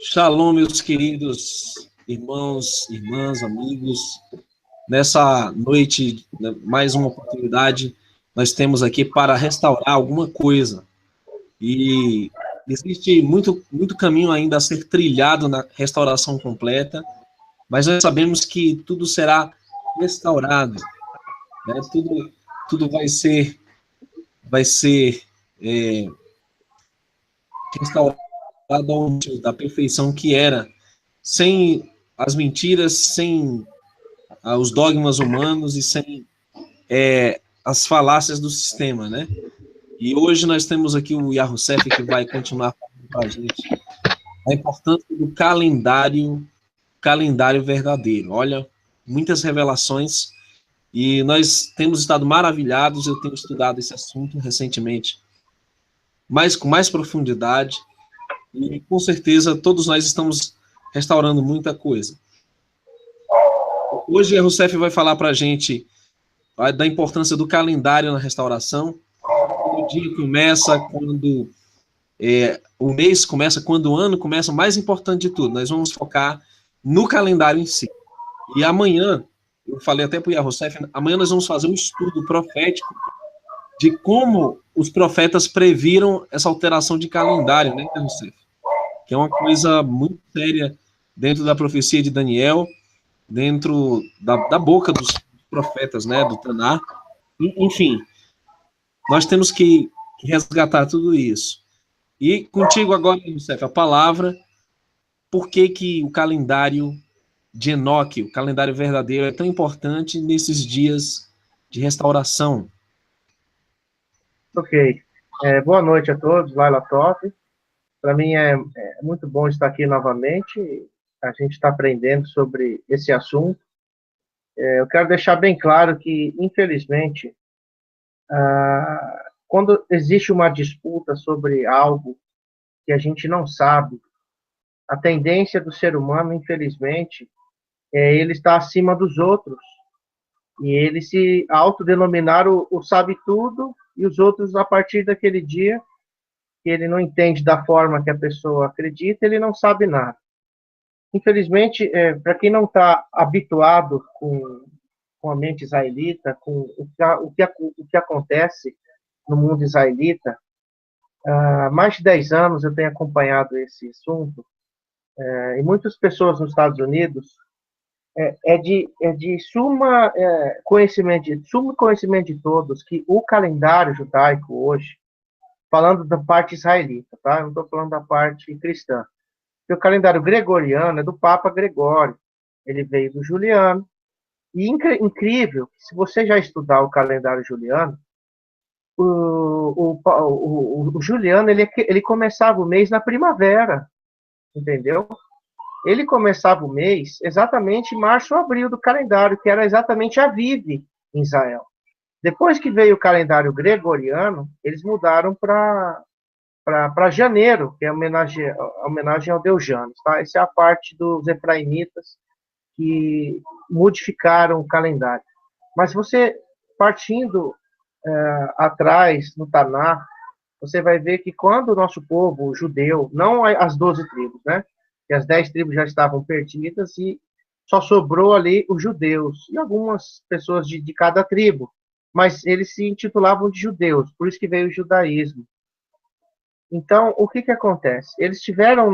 Shalom, meus queridos irmãos, irmãs, amigos. Nessa noite, né, mais uma oportunidade, nós temos aqui para restaurar alguma coisa. E existe muito caminho ainda a ser trilhado na restauração completa, mas nós sabemos que tudo será restaurado, né? Tudo vai ser restaurado da perfeição que era, sem as mentiras, sem os dogmas humanos e sem as falácias do sistema, né? E hoje nós temos aqui o Yahussef que vai continuar falando para a gente a importância do calendário verdadeiro. Olha, muitas revelações e nós temos estado maravilhados. Eu tenho estudado esse assunto recentemente, mas com mais profundidade e com certeza todos nós estamos restaurando muita coisa. Hoje a Rousseff vai falar para a gente da importância do calendário na restauração. O dia começa, quando o mês começa, quando o ano começa, o mais importante de tudo, nós vamos focar no calendário em si. E amanhã, eu falei até para o Yahussef, amanhã nós vamos fazer um estudo profético de como os profetas previram essa alteração de calendário, né, Yahussef? Que é uma coisa muito séria dentro da profecia de Daniel, dentro da boca dos profetas, né, do Taná. Enfim, nós temos que resgatar tudo isso. E contigo agora, Youssef, a palavra, por que o calendário de Enoque, o calendário verdadeiro, é tão importante nesses dias de restauração? Ok. Boa noite a todos, Laila Top. Para mim é muito bom estar aqui novamente. A gente está aprendendo sobre esse assunto. Eu quero deixar bem claro que, infelizmente, quando existe uma disputa sobre algo que a gente não sabe, a tendência do ser humano, infelizmente, é ele estar acima dos outros e ele se autodenominar o sabe-tudo e os outros, a partir daquele dia, que ele não entende da forma que a pessoa acredita, ele não sabe nada. Infelizmente, para quem não está habituado com a mente israelita, com o que acontece no mundo israelita, há mais de 10 anos eu tenho acompanhado esse assunto, e muitas pessoas nos Estados Unidos de sumo conhecimento de todos que o calendário judaico hoje, falando da parte israelita, tá? Eu não estou falando da parte cristã. Porque o calendário gregoriano é do Papa Gregório. Ele veio do Juliano. E incrível, se você já estudar o calendário juliano, o Juliano, ele começava o mês na primavera, entendeu? Ele começava o mês exatamente em março ou abril do calendário, que era exatamente a Vive em Israel. Depois que veio o calendário gregoriano, eles mudaram para janeiro, que é homenagem ao Deus Janos. Tá? Essa é a parte dos efraimitas que modificaram o calendário. Mas você, partindo atrás, no Taná, você vai ver que quando o nosso povo judeu, não as 12 tribos, né? Que as 10 tribos já estavam perdidas e só sobrou ali os judeus e algumas pessoas de cada tribo, mas eles se intitulavam de judeus, por isso que veio o judaísmo. Então, o que acontece? Eles estiveram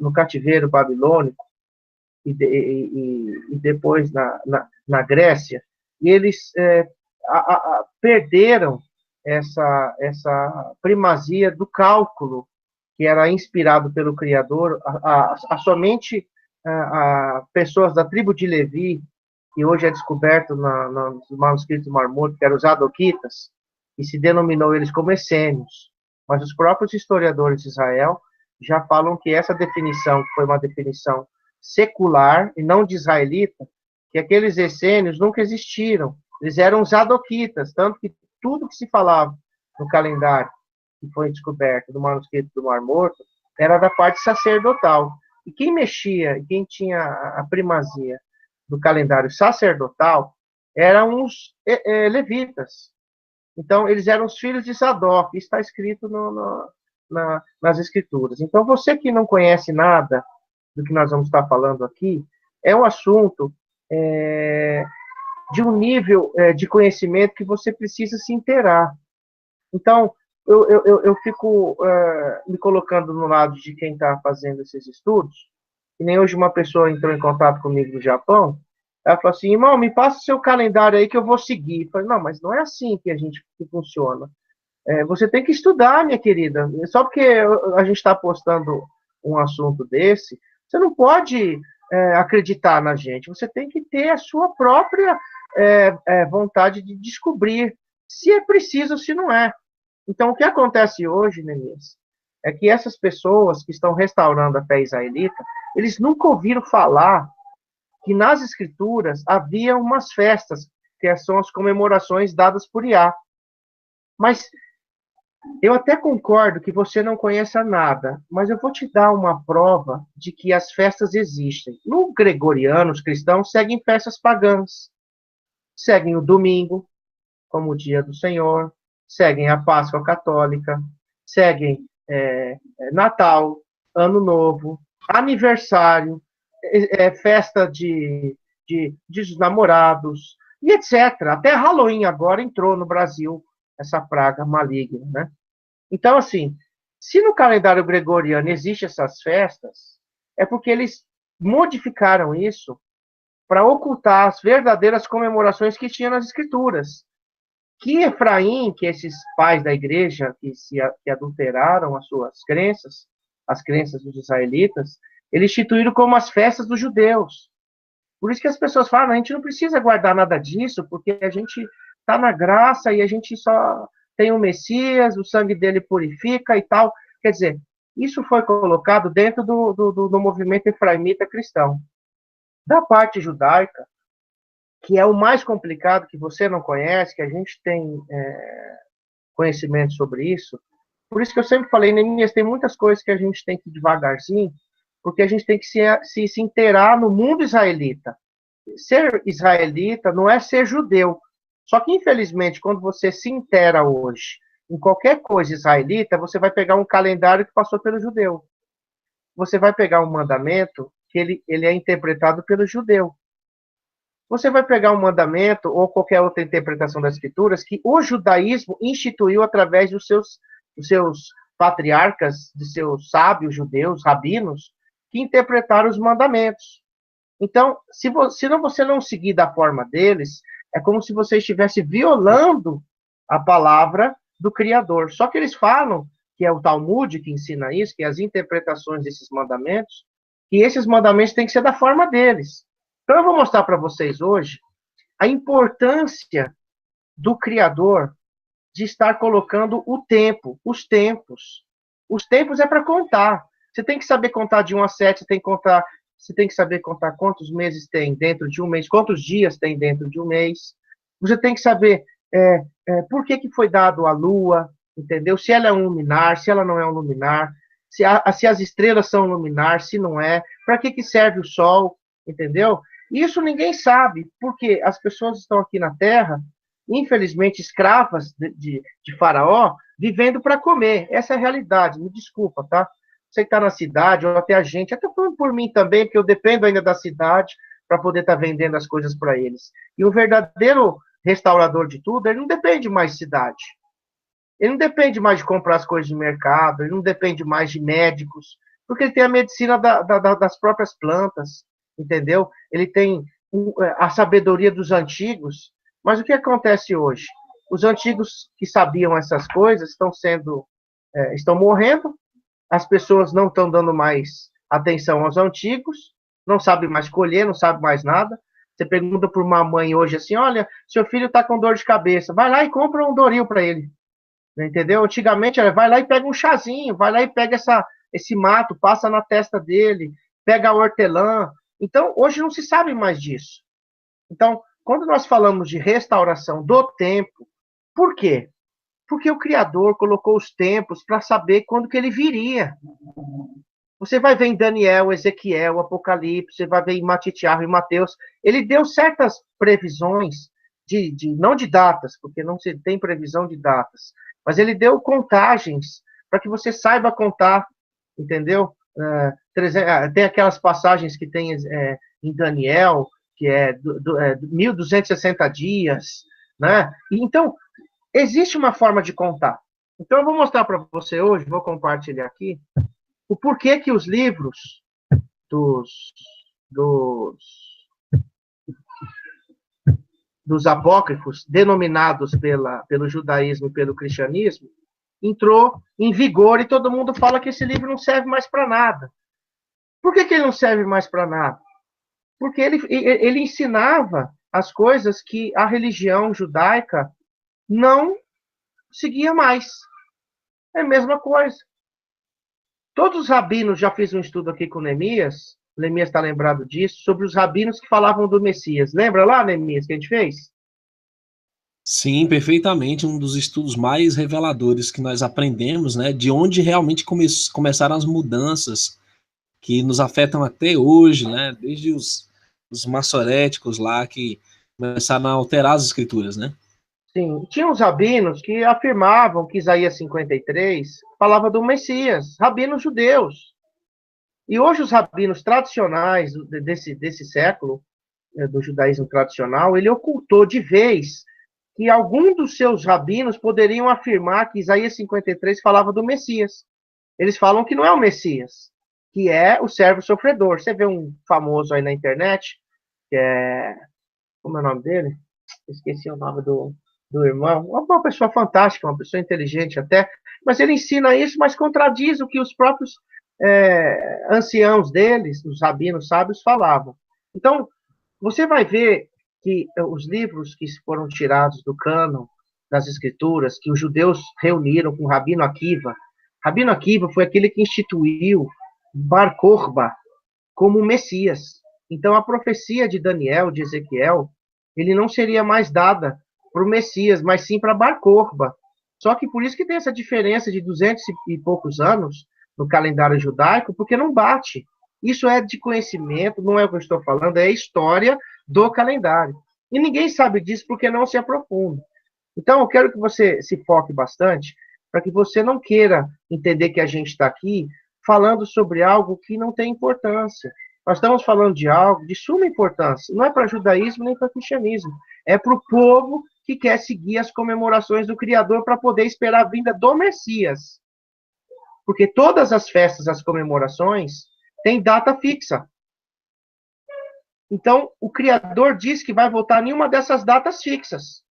no cativeiro babilônico e depois na Grécia, e eles perderam essa primazia do cálculo que era inspirado pelo Criador, somente a pessoas da tribo de Levi, que hoje é descoberto nos manuscritos do Mar Morto, que eram os Adoquitas, e se denominou eles como essênios. Mas os próprios historiadores de Israel já falam que essa definição, que foi uma definição secular e não de israelita, que aqueles essênios nunca existiram. Eles eram os Adoquitas, tanto que tudo que se falava no calendário que foi descoberto no manuscrito do Mar Morto era da parte sacerdotal. E quem mexia, quem tinha a primazia do calendário sacerdotal eram os levitas. Então, eles eram os filhos de Sadoc. Isso está escrito nas Escrituras. Então, você que não conhece nada do que nós vamos estar falando aqui, é um assunto de um nível de conhecimento que você precisa se inteirar. Então, eu fico me colocando no lado de quem está fazendo esses estudos, e nem hoje uma pessoa entrou em contato comigo do Japão, ela falou assim, irmão, me passa o seu calendário aí que eu vou seguir. Eu falei, não, mas não é assim que funciona. Você tem que estudar, minha querida. Só porque a gente está postando um assunto desse, você não pode acreditar na gente. Você tem que ter a sua própria vontade de descobrir se é preciso ou se não é. Então, o que acontece hoje, Neemias, é que essas pessoas que estão restaurando a fé israelita, eles nunca ouviram falar que nas Escrituras havia umas festas, que são as comemorações dadas por Iá. Mas eu até concordo que você não conheça nada, mas eu vou te dar uma prova de que as festas existem. No gregoriano, os cristãos seguem festas pagãs. Seguem o domingo, como o dia do Senhor, seguem a Páscoa católica, seguem Natal, Ano Novo, aniversário, festa dos namorados, e etc. Até Halloween agora entrou no Brasil, essa praga maligna, né? Então, assim, se no calendário gregoriano existem essas festas, é porque eles modificaram isso para ocultar as verdadeiras comemorações que tinha nas Escrituras. Que Efraim, que esses pais da igreja que adulteraram as suas crenças, as crenças dos israelitas, eles instituíram como as festas dos judeus. Por isso que as pessoas falam, a gente não precisa guardar nada disso, porque a gente está na graça e a gente só tem o Messias, o sangue dele purifica e tal. Quer dizer, isso foi colocado dentro do movimento efraimita cristão. Da parte judaica, que é o mais complicado, que você não conhece, que a gente tem conhecimento sobre isso. Por isso que eu sempre falei, Neemias, tem muitas coisas que a gente tem que ir devagarzinho, porque a gente tem que se inteirar no mundo israelita. Ser israelita não é ser judeu. Só que, infelizmente, quando você se inteira hoje em qualquer coisa israelita, você vai pegar um calendário que passou pelo judeu. Você vai pegar um mandamento que ele é interpretado pelo judeu. Você vai pegar um mandamento ou qualquer outra interpretação das escrituras que o judaísmo instituiu através dos seus patriarcas, de seus sábios judeus, rabinos, que interpretaram os mandamentos. Então, se você não seguir da forma deles, é como se você estivesse violando a palavra do Criador. Só que eles falam, que é o Talmud que ensina isso, que é as interpretações desses mandamentos, que esses mandamentos têm que ser da forma deles. Então, eu vou mostrar para vocês hoje a importância do Criador de estar colocando o tempo, os tempos. Os tempos é para contar. Você tem que saber contar de 1 a 7, você tem que saber contar quantos meses tem dentro de um mês, quantos dias tem dentro de um mês. Você tem que saber por que foi dado a lua, entendeu? Se ela é um luminar, se ela não é um luminar, se as estrelas são luminar, se não é, para que serve o sol, entendeu? Isso ninguém sabe, porque as pessoas estão aqui na Terra, infelizmente escravas de Faraó, vivendo para comer. Essa é a realidade, me desculpa, tá? Você que está na cidade, ou até a gente, até por mim também, porque eu dependo ainda da cidade para poder estar vendendo as coisas para eles. E o verdadeiro restaurador de tudo, ele não depende mais de cidade. Ele não depende mais de comprar as coisas de mercado, ele não depende mais de médicos, porque ele tem a medicina das próprias plantas, entendeu? Ele tem a sabedoria dos antigos. Mas o que acontece hoje? Os antigos que sabiam essas coisas estão morrendo, as pessoas não estão dando mais atenção aos antigos, não sabem mais colher, não sabem mais nada. Você pergunta para uma mãe hoje assim, olha, seu filho está com dor de cabeça, vai lá e compra um Doril para ele. Entendeu? Antigamente, vai lá e pega um chazinho, vai lá e pega esse mato, passa na testa dele, pega a hortelã. Então, hoje não se sabe mais disso. Então, quando nós falamos de restauração do tempo, por quê? Porque o Criador colocou os tempos para saber quando que ele viria. Você vai ver em Daniel, Ezequiel, Apocalipse, você vai ver em Matitiarro e Mateus. Ele deu certas previsões, não de datas, porque não se tem previsão de datas, mas ele deu contagens para que você saiba contar, entendeu? Tem aquelas passagens que tem em Daniel, que é 1.260 dias, né? Então, existe uma forma de contar. Então, eu vou mostrar para você hoje, vou compartilhar aqui, o porquê que os livros dos apócrifos, denominados pelo judaísmo e pelo cristianismo, entrou em vigor e todo mundo fala que esse livro não serve mais para nada. Por que ele não serve mais para nada? Porque ele ensinava as coisas que a religião judaica não seguia mais. É a mesma coisa. Todos os rabinos, já fiz um estudo aqui com Neemias está lembrado disso, sobre os rabinos que falavam do Messias. Lembra lá, Neemias, que a gente fez? Sim, perfeitamente. Um dos estudos mais reveladores que nós aprendemos, né, de onde realmente começaram as mudanças que nos afetam até hoje, né, desde os maçoréticos lá que começaram a alterar as escrituras, né? Sim, tinha uns rabinos que afirmavam que Isaías 53 falava do Messias, rabinos judeus. E hoje os rabinos tradicionais desse século, do judaísmo tradicional, ele ocultou de vez que algum dos seus rabinos poderiam afirmar que Isaías 53 falava do Messias. Eles falam que não é o Messias, que é o servo sofredor. Você vê um famoso aí na internet, que é... Como é o nome dele? Esqueci o nome do irmão. Uma pessoa fantástica, uma pessoa inteligente até, mas ele ensina isso, mas contradiz o que os próprios anciãos deles, os rabinos sábios, falavam. Então, você vai ver que os livros que foram tirados do cânon das escrituras, que os judeus reuniram com o Rabino Akiva foi aquele que instituiu Bar Kokhba como Messias. Então, a profecia de Daniel, de Ezequiel, ele não seria mais dada para o Messias, mas sim para Bar Kokhba. Só que por isso que tem essa diferença de 200 e poucos anos no calendário judaico, porque não bate. Isso é de conhecimento, não é o que eu estou falando, é a história do calendário. E ninguém sabe disso porque não se aprofunda. Então, eu quero que você se foque bastante, para que você não queira entender que a gente está aqui falando sobre algo que não tem importância. Nós estamos falando de algo de suma importância. Não é para judaísmo nem para cristianismo. É para o povo que quer seguir as comemorações do Criador para poder esperar a vinda do Messias. Porque todas as festas, as comemorações, têm data fixa. Então, o Criador diz que vai voltar em uma dessas datas fixas.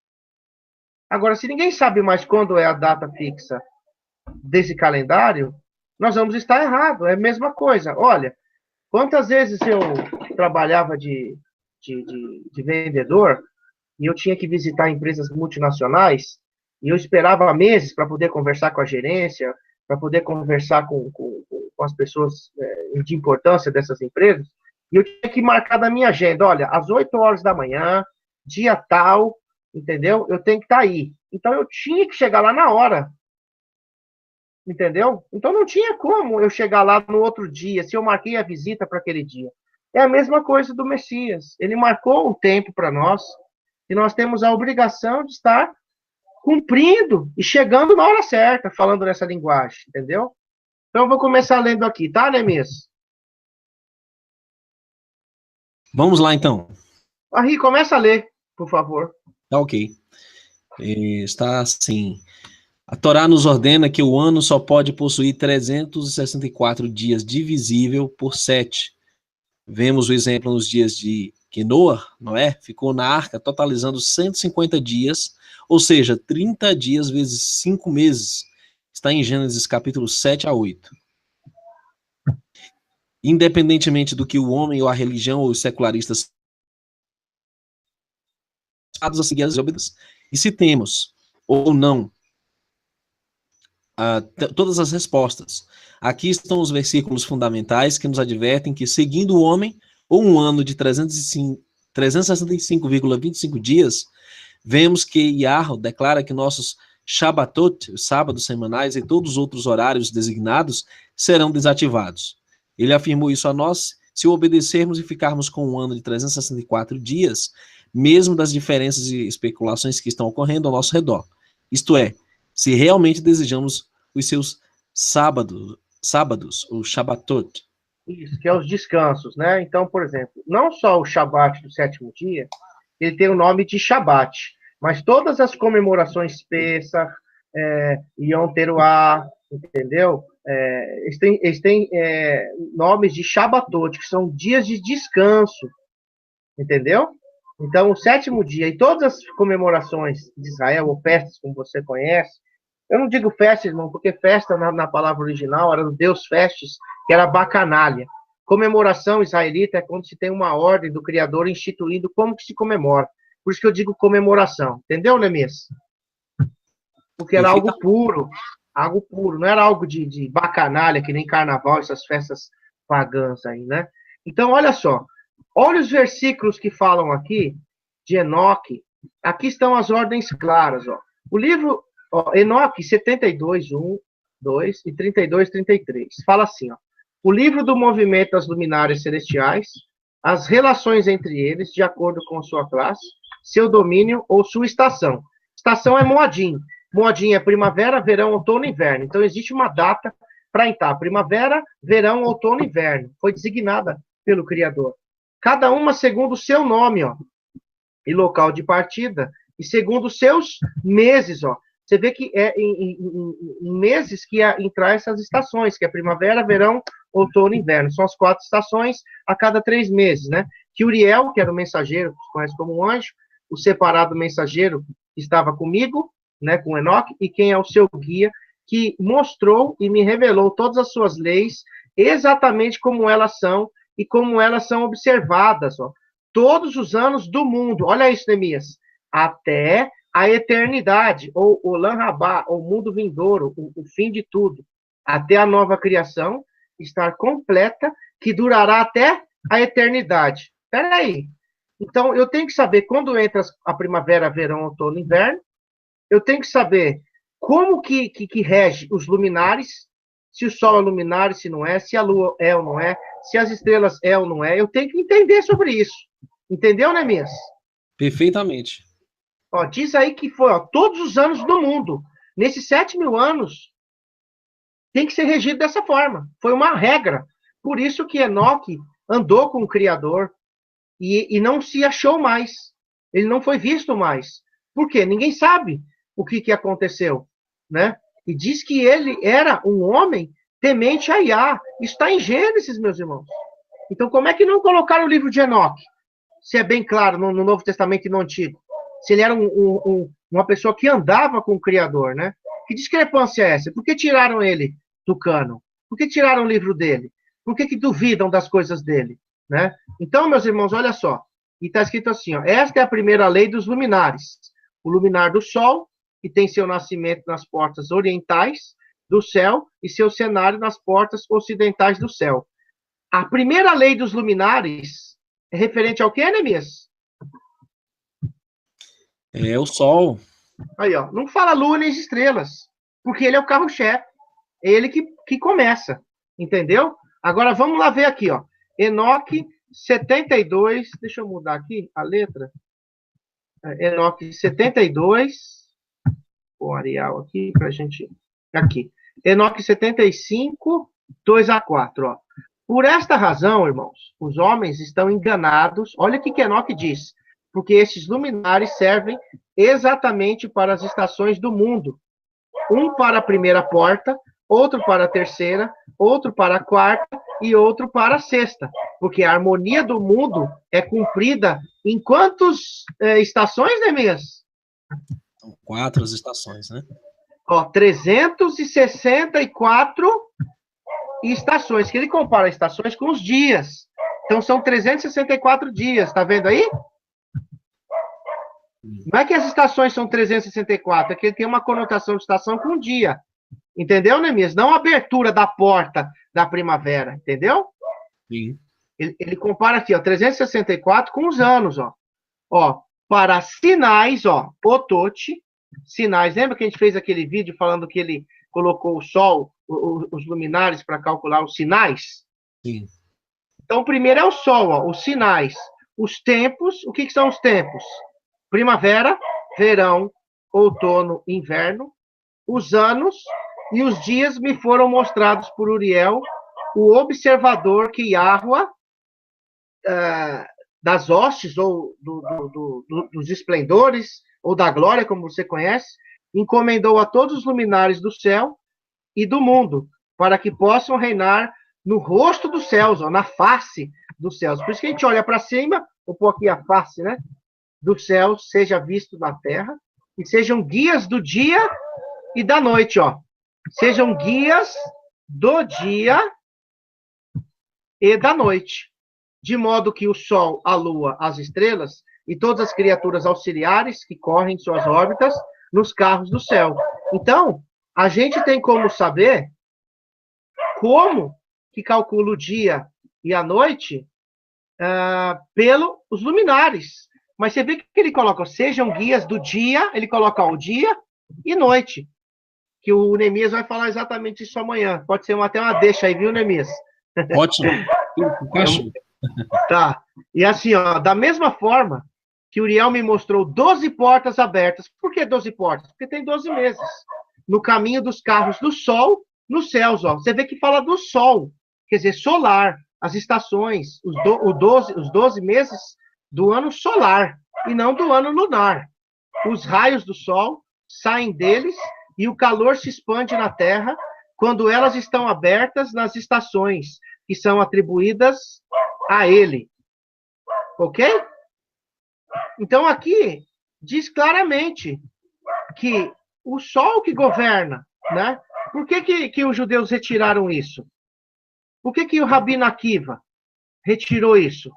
Agora, se ninguém sabe mais quando é a data fixa desse calendário, nós vamos estar errados. É a mesma coisa. Olha, quantas vezes eu trabalhava de vendedor e eu tinha que visitar empresas multinacionais e eu esperava meses para poder conversar com a gerência, para poder conversar com as pessoas de importância dessas empresas, e eu tinha que marcar na minha agenda, olha, às 8 horas da manhã, dia tal, entendeu? Eu tenho que estar aí. Então, eu tinha que chegar lá na hora, entendeu? Então, não tinha como eu chegar lá no outro dia, se eu marquei a visita para aquele dia. É a mesma coisa do Messias. Ele marcou um tempo para nós, e nós temos a obrigação de estar cumprindo e chegando na hora certa, falando nessa linguagem, entendeu? Então, eu vou começar lendo aqui, tá, Neemias? Vamos lá, então. Ari, começa a ler, por favor. Tá ok. Está assim. A Torá nos ordena que o ano só pode possuir 364 dias divisível por 7. Vemos o exemplo nos dias de que Noé, ficou na arca totalizando 150 dias, ou seja, 30 dias vezes 5 meses. Está em Gênesis capítulo 7 a 8. Independentemente do que o homem ou a religião ou os secularistas a seguir as obras, e se temos ou não todas as respostas. Aqui estão os versículos fundamentais que nos advertem que, seguindo o homem, ou um ano de 365,25 dias, vemos que Yahweh declara que nossos Shabbatot, os sábados semanais e todos os outros horários designados serão desativados. Ele afirmou isso a nós se obedecermos e ficarmos com um ano de 364 dias, mesmo das diferenças e especulações que estão ocorrendo ao nosso redor. Isto é, se realmente desejamos os seus sábados, o Shabbatot. Isso, que é os descansos, né? Então, por exemplo, não só o Shabat do sétimo dia, ele tem o nome de Shabat, mas todas as comemorações Pesach, Yom Teruah, entendeu? Eles têm nomes de Shabbatot, que são dias de descanso, entendeu? Então, o sétimo dia e todas as comemorações de Israel, ou festas, como você conhece, eu não digo festa, irmão, porque festa na palavra original era do Deus Festes, que era bacanalha. Comemoração israelita é quando se tem uma ordem do Criador instituindo como que se comemora. Por isso que eu digo comemoração. Entendeu, Neemias? Porque era algo puro, não era algo de bacanalha, que nem carnaval, essas festas pagãs aí, né? Então, olha só. Olha os versículos que falam aqui de Enoque. Aqui estão as ordens claras, ó. O livro Enoque 72, 1, 2 e 32, 33. Fala assim, ó. O livro do movimento das luminárias celestiais, as relações entre eles, de acordo com sua classe, seu domínio ou sua estação. Estação é Moadim. Moadim é primavera, verão, outono e inverno. Então, existe uma data para entrar. Primavera, verão, outono e inverno. Foi designada pelo Criador. Cada uma segundo o seu nome, ó, e local de partida, e segundo os seus meses, ó. Você vê que é em meses que entrar essas estações, que é primavera, verão, outono e inverno. São as 4 estações a cada 3 meses, né? Que Uriel, que era o mensageiro, que se conhece como um anjo, o separado mensageiro que estava comigo, né, com Enoque, e quem é o seu guia, que mostrou e me revelou todas as suas leis, exatamente como elas são, e como elas são observadas, ó, todos os anos do mundo. Olha isso, Neemias. Até a eternidade, ou o Olam Rabá, o mundo vindouro, o fim de tudo, até a nova criação estar completa, que durará até a eternidade. Espera aí. Então, eu tenho que saber quando entra a primavera, verão, outono, inverno. Eu tenho que saber como que rege os luminares, se o Sol é luminário, se não é, se a Lua é ou não é, se as estrelas é ou não é. Eu tenho que entender sobre isso. Entendeu, Neemias? Perfeitamente. Ó, diz aí que foi todos os anos do mundo. Nesses 7.000 anos, tem que ser regido dessa forma. Foi uma regra. Por isso que Enoque andou com o Criador e não se achou mais. Ele não foi visto mais. Por quê? Ninguém sabe o que aconteceu, né? E diz que ele era um homem temente a Iá. Está em Gênesis, meus irmãos. Então, como é que não colocaram o livro de Enoque? Se é bem claro no Novo Testamento e no Antigo. Se ele era uma pessoa que andava com o Criador, né? Que discrepância é essa? Por que tiraram ele do cânon? Por que tiraram o livro dele? Por que duvidam das coisas dele? Né? Então, meus irmãos, olha só. E está escrito assim, ó, esta é a primeira lei dos luminares. O luminar do sol, que tem seu nascimento nas portas orientais do céu e seu cenário nas portas ocidentais do céu. A primeira lei dos luminares é referente ao que, Neemias? É o sol. Aí, ó, não fala lua nem estrelas, porque ele é o carro-chefe. É ele que começa, entendeu? Agora, vamos lá ver aqui, ó. Enoque 72, deixa eu mudar aqui a letra. Enoque 72, o Arial aqui, pra gente... Aqui. Enoque 75, 2-4, ó. Por esta razão, irmãos, os homens estão enganados. Olha o que Enoque diz. Porque esses luminares servem exatamente para as estações do mundo. Um para a primeira porta, outro para a terceira, outro para a quarta e outro para a sexta. Porque a harmonia do mundo é cumprida em quantas estações, Neemias? São 4 as estações, né? Ó, 364 estações, que ele compara estações com os dias. Então, são 364 dias, tá vendo aí? Não é que as estações são 364, é que ele tem uma conotação de estação com dia. Entendeu, Neemias? Não a abertura da porta da primavera, entendeu? Sim. Ele compara aqui, ó, 364 com os anos, ó. Ó, para sinais, ó, Otote, sinais. Lembra que a gente fez aquele vídeo falando que ele colocou o sol, os luminares para calcular os sinais? Sim. Então, o primeiro é o sol, ó, os sinais. Os tempos, o que são os tempos? Primavera, verão, outono, inverno. Os anos e os dias me foram mostrados por Uriel, o observador que Yahweh, das hostes, ou dos esplendores, ou da glória, como você conhece, encomendou a todos os luminares do céu e do mundo, para que possam reinar no rosto dos céus, ó, na face dos céus. Por isso que a gente olha para cima, vou pôr aqui a face, né? Dos céus, seja visto na terra, e sejam guias do dia e da noite, ó. Sejam guias do dia e da noite, de modo que o sol, a lua, as estrelas e todas as criaturas auxiliares que correm suas órbitas nos carros do céu. Então, a gente tem como saber como que calcula o dia e a noite pelos luminares. Mas você vê que ele coloca, sejam guias do dia, ele coloca o dia e noite. Que o Neemias vai falar exatamente isso amanhã. Pode ser até uma deixa aí, viu, Neemias? Ótimo. Tá. E assim, ó, da mesma forma que Uriel me mostrou 12 portas abertas. Por que 12 portas? Porque tem 12 meses. No caminho dos carros do sol, nos céus, ó. Você vê que fala do sol, quer dizer, solar, as estações, os 12 meses do ano solar, e não do ano lunar. Os raios do sol saem deles e o calor se expande na terra quando elas estão abertas nas estações que são atribuídas a ele. Ok? Então aqui diz claramente que o sol que governa, né? Por que os judeus retiraram isso? Por que o Rabi Akiva retirou isso?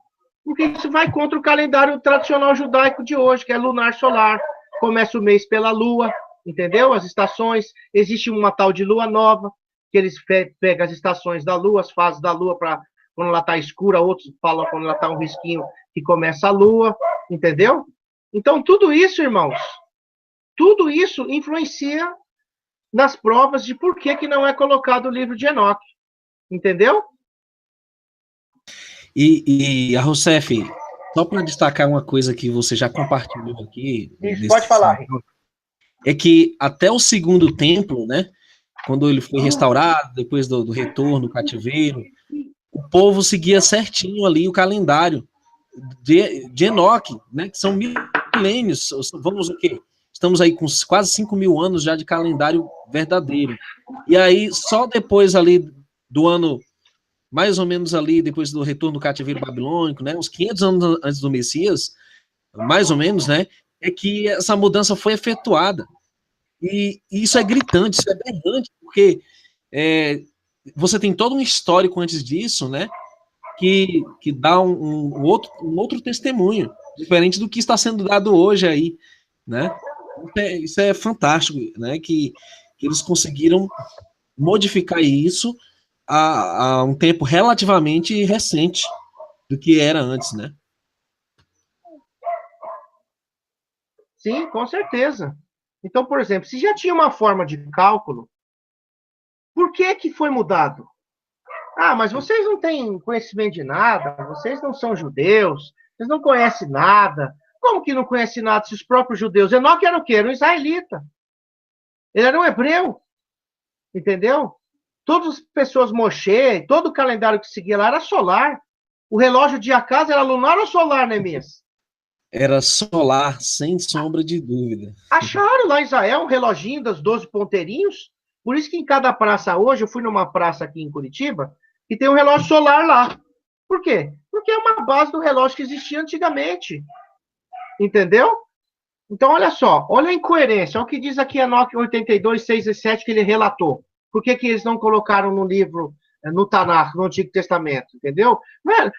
Porque isso vai contra o calendário tradicional judaico de hoje, que é lunar solar. Começa o mês pela lua, entendeu? As estações. Existe uma tal de lua nova, que eles pegam as estações da lua, as fases da lua, para quando ela está escura, outros falam quando ela está um risquinho que começa a lua, entendeu? Então, tudo isso, irmãos, tudo isso influencia nas provas de por que não é colocado o livro de Enoque. Entendeu? E a Rousseff, só para destacar uma coisa que você já compartilhou aqui. Isso, pode falar. É que até o segundo templo, né, quando ele foi restaurado, depois do retorno, do cativeiro, o povo seguia certinho ali o calendário de Enoque, né, que são milênios, vamos o quê? Estamos aí com quase 5.000 anos já de calendário verdadeiro. E aí, só depois ali do ano, mais ou menos ali, depois do retorno do cativeiro babilônico, né, uns 500 anos antes do Messias, mais ou menos, né, é que essa mudança foi efetuada. E isso é gritante, isso é berrante, porque você tem todo um histórico antes disso, né, que dá um outro testemunho, diferente do que está sendo dado hoje aí, né? Isso é fantástico, né, que eles conseguiram modificar isso a um tempo relativamente recente do que era antes, né? Sim, com certeza. Então, por exemplo, se já tinha uma forma de cálculo, por que foi mudado? Ah, mas vocês não têm conhecimento de nada, vocês não são judeus, vocês não conhecem nada. Como que não conhece nada se os próprios judeus? Enoque era o quê? Era um israelita. Ele era um hebreu. Entendeu? Todas as pessoas Moshe, todo o calendário que seguia lá era solar. O relógio de Acas era lunar ou solar, Neemias? Era solar, sem sombra de dúvida. Acharam lá em Israel um reloginho dos 12 ponteirinhos. Por isso que em cada praça hoje, eu fui numa praça aqui em Curitiba, e tem um relógio solar lá. Por quê? Porque é uma base do relógio que existia antigamente. Entendeu? Então, olha só, olha a incoerência. Olha o que diz aqui Enoque 82, 6 e 7 que ele relatou. Por que eles não colocaram no livro, no Tanakh, no Antigo Testamento? Entendeu?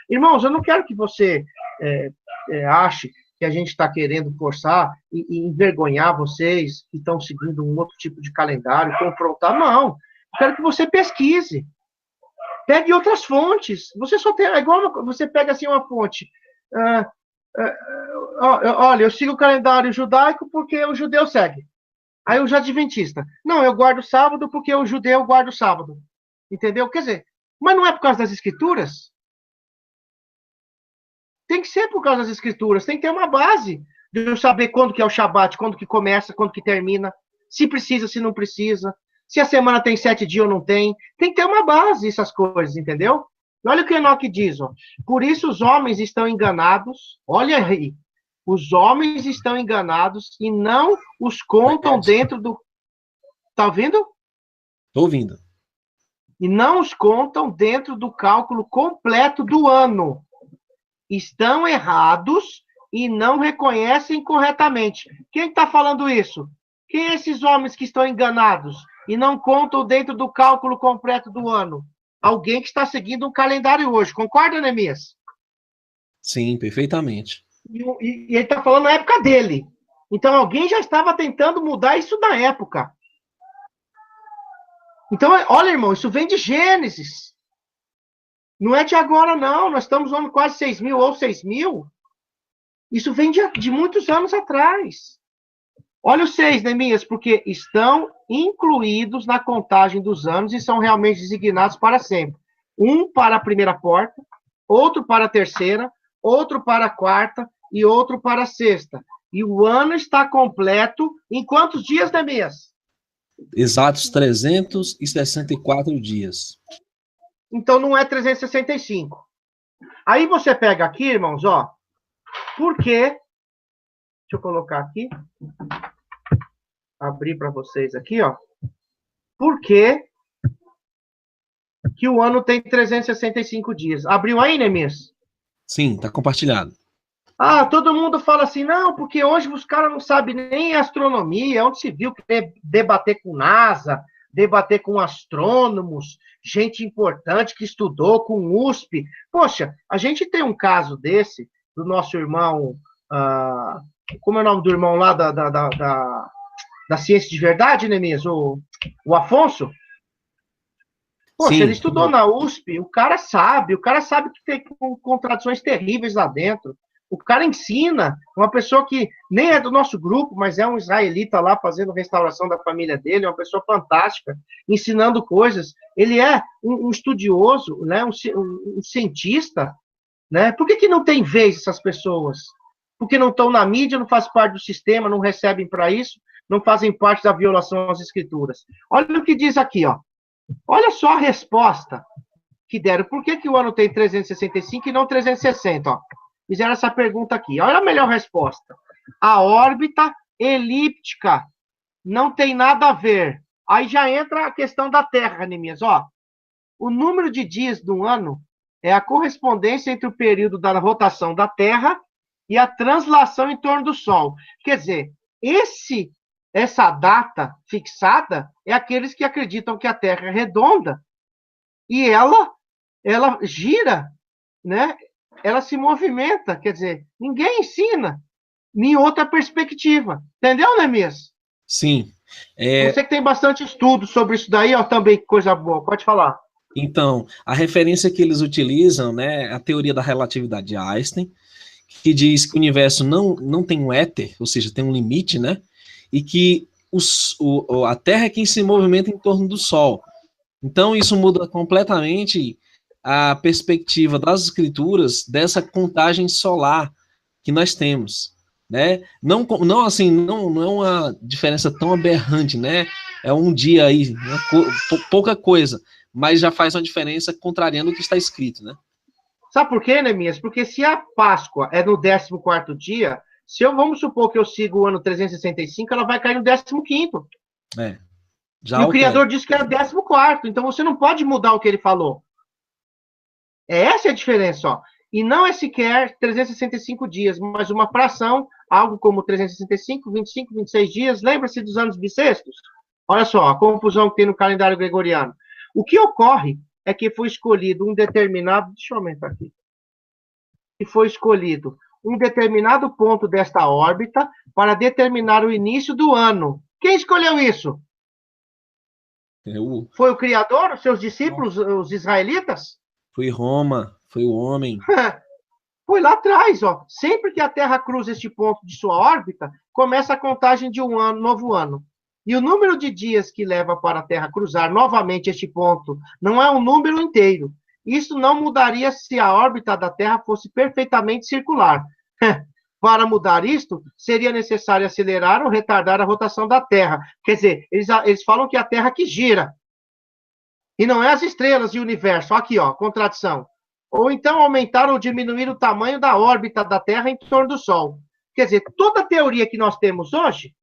Irmãos, eu não quero que você ache que a gente está querendo forçar e envergonhar vocês que estão seguindo um outro tipo de calendário, confrontar. Não. Eu quero que você pesquise. Pegue outras fontes. Você só tem. É igual você pega assim uma fonte. Olha, eu sigo o calendário judaico porque o judeu segue. Aí o adventista. Não, eu guardo sábado porque o judeu guarda o sábado. Entendeu? Quer dizer, mas não é por causa das escrituras? Tem que ser por causa das escrituras. Tem que ter uma base de eu saber quando que é o Shabat, quando que começa, quando que termina. Se precisa, se não precisa. Se a semana tem 7 dias ou não tem. Tem que ter uma base, essas coisas, entendeu? Olha o que Enoque diz, ó. Por isso os homens estão enganados. Olha aí. Os homens estão enganados e não os contam dentro do... Tá ouvindo? Tô ouvindo. E não os contam dentro do cálculo completo do ano. Estão errados e não reconhecem corretamente. Quem está falando isso? Quem é esses homens que estão enganados e não contam dentro do cálculo completo do ano? Alguém que está seguindo um calendário hoje. Concorda, Neemias? Sim, perfeitamente. E ele está falando na época dele. Então, alguém já estava tentando mudar isso na época. Então, olha, irmão, isso vem de Gênesis. Não é de agora, não. Nós estamos no ano quase 6.000 ou 6.000. Isso vem de muitos anos atrás. Olha os 6, Neemias, porque estão incluídos na contagem dos anos e são realmente designados para sempre. Um para a primeira porta, outro para a terceira, outro para a quarta e outro para a sexta. E o ano está completo em quantos dias, Neemias? Exatos 364 dias. Então não é 365. Aí você pega aqui, irmãos, ó. Por quê? Deixa eu colocar aqui. Abrir para vocês aqui, ó. Por que o ano tem 365 dias? Abriu aí, Neemias? Sim, tá compartilhado. Ah, todo mundo fala assim, não, porque hoje os caras não sabem nem astronomia, onde se viu que debater com NASA, debater com astrônomos, gente importante que estudou com USP. Poxa, a gente tem um caso desse, do nosso irmão, como é o nome do irmão lá da Ciência de Verdade, Neemias? O Afonso? Poxa, Sim. ele estudou na USP, o cara sabe que tem contradições terríveis lá dentro. O cara ensina, uma pessoa que nem é do nosso grupo, mas é um israelita lá fazendo restauração da família dele, é uma pessoa fantástica, ensinando coisas. Ele é um estudioso, né, um cientista. Né? Por que não tem vez essas pessoas? Porque não estão na mídia, não fazem parte do sistema, não recebem para isso, não fazem parte da violação às escrituras. Olha o que diz aqui, ó. Olha só a resposta que deram. Por que o ano tem 365 e não 360? Ó? Fizeram essa pergunta aqui. Olha a melhor resposta. A órbita elíptica não tem nada a ver. Aí já entra a questão da Terra, Neemias. Ó, o número de dias do ano é a correspondência entre o período da rotação da Terra e a translação em torno do Sol. Quer dizer, essa data fixada é aqueles que acreditam que a Terra é redonda e ela gira, né? Ela se movimenta, quer dizer, ninguém ensina em outra perspectiva. Entendeu, Neemias? Sim. Você que tem bastante estudo sobre isso daí, ó, também, coisa boa, pode falar. Então, a referência que eles utilizam, né, é a teoria da relatividade de Einstein, que diz que o universo não tem um éter, ou seja, tem um limite, né, e que a Terra é quem se movimenta em torno do Sol. Então, isso muda completamente a perspectiva das escrituras dessa contagem solar que nós temos, né? Não é uma diferença tão aberrante, né? É um dia aí, pouca coisa, mas já faz uma diferença contrariando o que está escrito, né? Sabe por quê, Neemias? Porque se a Páscoa é no 14º dia, vamos supor que eu sigo o ano 365, ela vai cair no 15º. Já e o Criador disse que era 14º, então você não pode mudar o que ele falou. Essa é a diferença, ó. E não é sequer 365 dias, mas uma fração, algo como 365, 25, 26 dias. Lembra-se dos anos bissextos? Olha só, a confusão que tem no calendário gregoriano. O que ocorre é que foi escolhido um determinado... Deixa eu aumentar aqui. Que foi escolhido um determinado ponto desta órbita para determinar o início do ano. Quem escolheu isso? Foi o Criador, os seus discípulos, os israelitas? Foi Roma, foi o homem. Foi lá atrás, ó. Sempre que a Terra cruza este ponto de sua órbita, começa a contagem de um novo ano. E o número de dias que leva para a Terra cruzar novamente este ponto não é um número inteiro. Isso não mudaria se a órbita da Terra fosse perfeitamente circular. Para mudar isto, seria necessário acelerar ou retardar a rotação da Terra. Quer dizer, eles falam que é a Terra que gira, e não é as estrelas e o universo. Aqui, ó, contradição. Ou então aumentar ou diminuir o tamanho da órbita da Terra em torno do Sol. Quer dizer, toda a teoria que nós temos hoje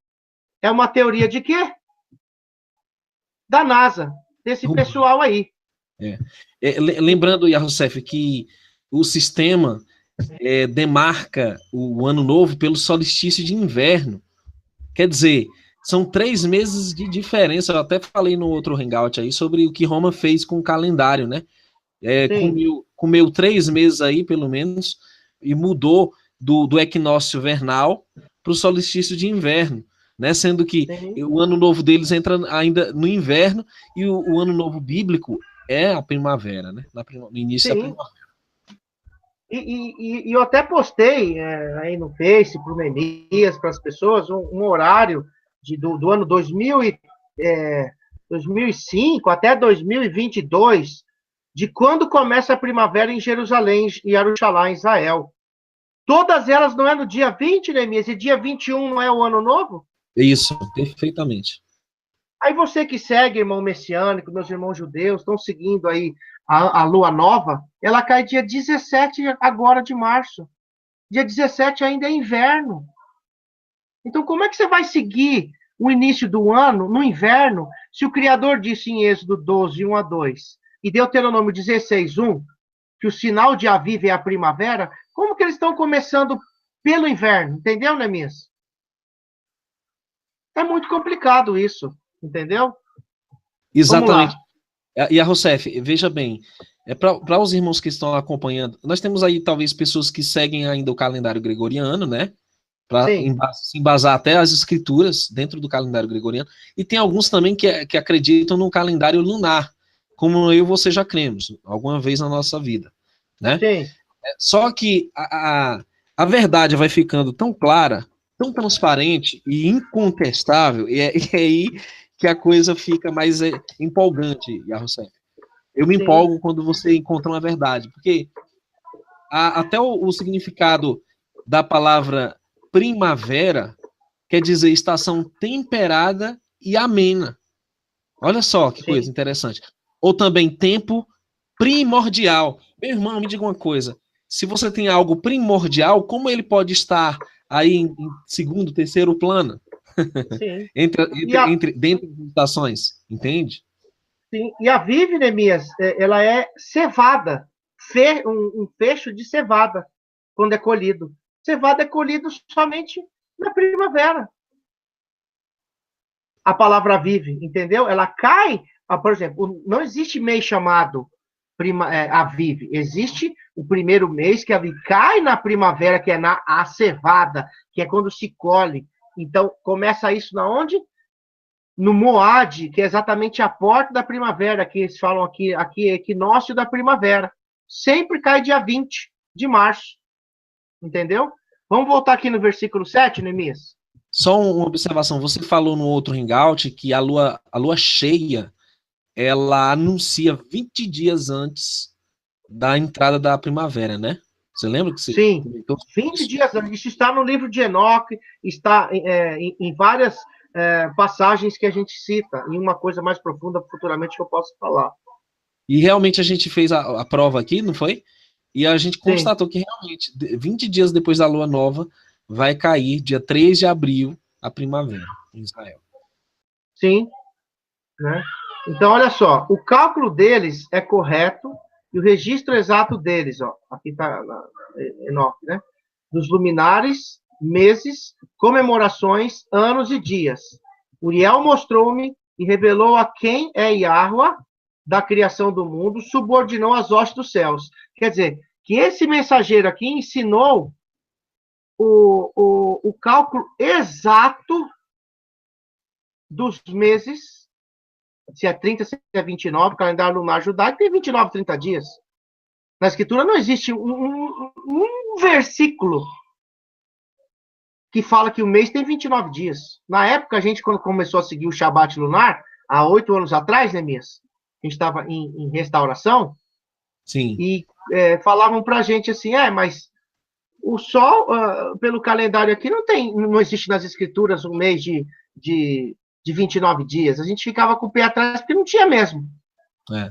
é uma teoria de quê? Da NASA, desse pessoal aí. Lembrando, Yarossef, que o sistema demarca o ano novo pelo solstício de inverno. Quer dizer, são 3 meses de diferença. Eu até falei no outro hangout aí sobre o que Roma fez com o calendário, né? Comeu 3 meses aí, pelo menos, e mudou do equinócio vernal para o solstício de inverno, né? Sendo que o ano novo deles entra ainda no inverno e o ano novo bíblico é a primavera, né? No início da primavera. E eu até postei aí no Face, para o Neemias, para as pessoas, um horário do ano 2005 até 2022, de quando começa a primavera em Jerusalém, em Jerusalém, Israel. Todas elas não é no dia 20, Neemias, e dia 21 não é o ano novo? Isso, perfeitamente. Aí você que segue, irmão messiânico, meus irmãos judeus, estão seguindo aí a lua nova, ela cai dia 17 agora de março. Dia 17 ainda é inverno. Então, como é que você vai seguir o início do ano no inverno, se o Criador disse em Êxodo 12, 1-2, e Deuteronômio 16, 1, que o sinal de Aviv é a primavera, como que eles estão começando pelo inverno? Entendeu, Neemias? É muito complicado isso, entendeu? Exatamente. E a Rossef, veja bem, para os irmãos que estão acompanhando, nós temos aí talvez pessoas que seguem ainda o calendário gregoriano, né? Para se embasar até as escrituras dentro do calendário gregoriano, e tem alguns também que acreditam no calendário lunar, como eu e você já cremos, alguma vez na nossa vida, né? Sim. Só que a verdade vai ficando tão clara, tão transparente e incontestável, e é aí que a coisa fica mais empolgante, Yarossef. Eu me empolgo quando você encontra uma verdade, porque até o significado da palavra primavera quer dizer estação temperada e amena. Olha só que coisa interessante. Ou também tempo primordial. Meu irmão, me diga uma coisa. Se você tem algo primordial, como ele pode estar aí em segundo, terceiro plano? Sim. Dentro das estações, entende? Sim. E a Vive, Neemias, ela é cevada. Um fecho de cevada, quando é colhido. Cevada é colhido somente na primavera. A palavra vive, entendeu? Ela cai, por exemplo, não existe mês chamado Aviv. Existe o primeiro mês que cai na primavera, que é a cevada, que é quando se colhe. Então, começa isso na onde? No Moad, que é exatamente a porta da primavera, que eles falam aqui é equinócio da primavera. Sempre cai dia 20 de março. Entendeu? Vamos voltar aqui no versículo 7, Neemias? Só uma observação. Você falou no outro hangout que a lua cheia, ela anuncia 20 dias antes da entrada da primavera, né? Você lembra que você Sim, comentou? 20 dias antes. Isso está no livro de Enoque, está em várias passagens que a gente cita, em uma coisa mais profunda futuramente que eu posso falar. E realmente a gente fez a prova aqui, não foi? E a gente constatou que realmente, 20 dias depois da lua nova, vai cair, dia 3 de abril, a primavera em Israel. Sim. Né? Então, olha só, o cálculo deles é correto e o registro exato deles, ó, aqui está Enoque, né? Dos luminares, meses, comemorações, anos e dias. Uriel mostrou-me e revelou a quem é Yahweh da criação do mundo, subordinou as hostes dos céus. Quer dizer, que esse mensageiro aqui ensinou o cálculo exato dos meses, se é 30, se é 29, o calendário lunar judaico tem 29, 30 dias. Na escritura não existe um versículo que fala que o mês tem 29 dias. Na época, a gente, quando começou a seguir o Shabat lunar, há 8 anos atrás, né, Mias? A gente estava em restauração. Sim. E falavam pra gente assim, mas o Sol, pelo calendário aqui, não existe nas escrituras um mês de 29 dias. A gente ficava com o pé atrás porque não tinha mesmo.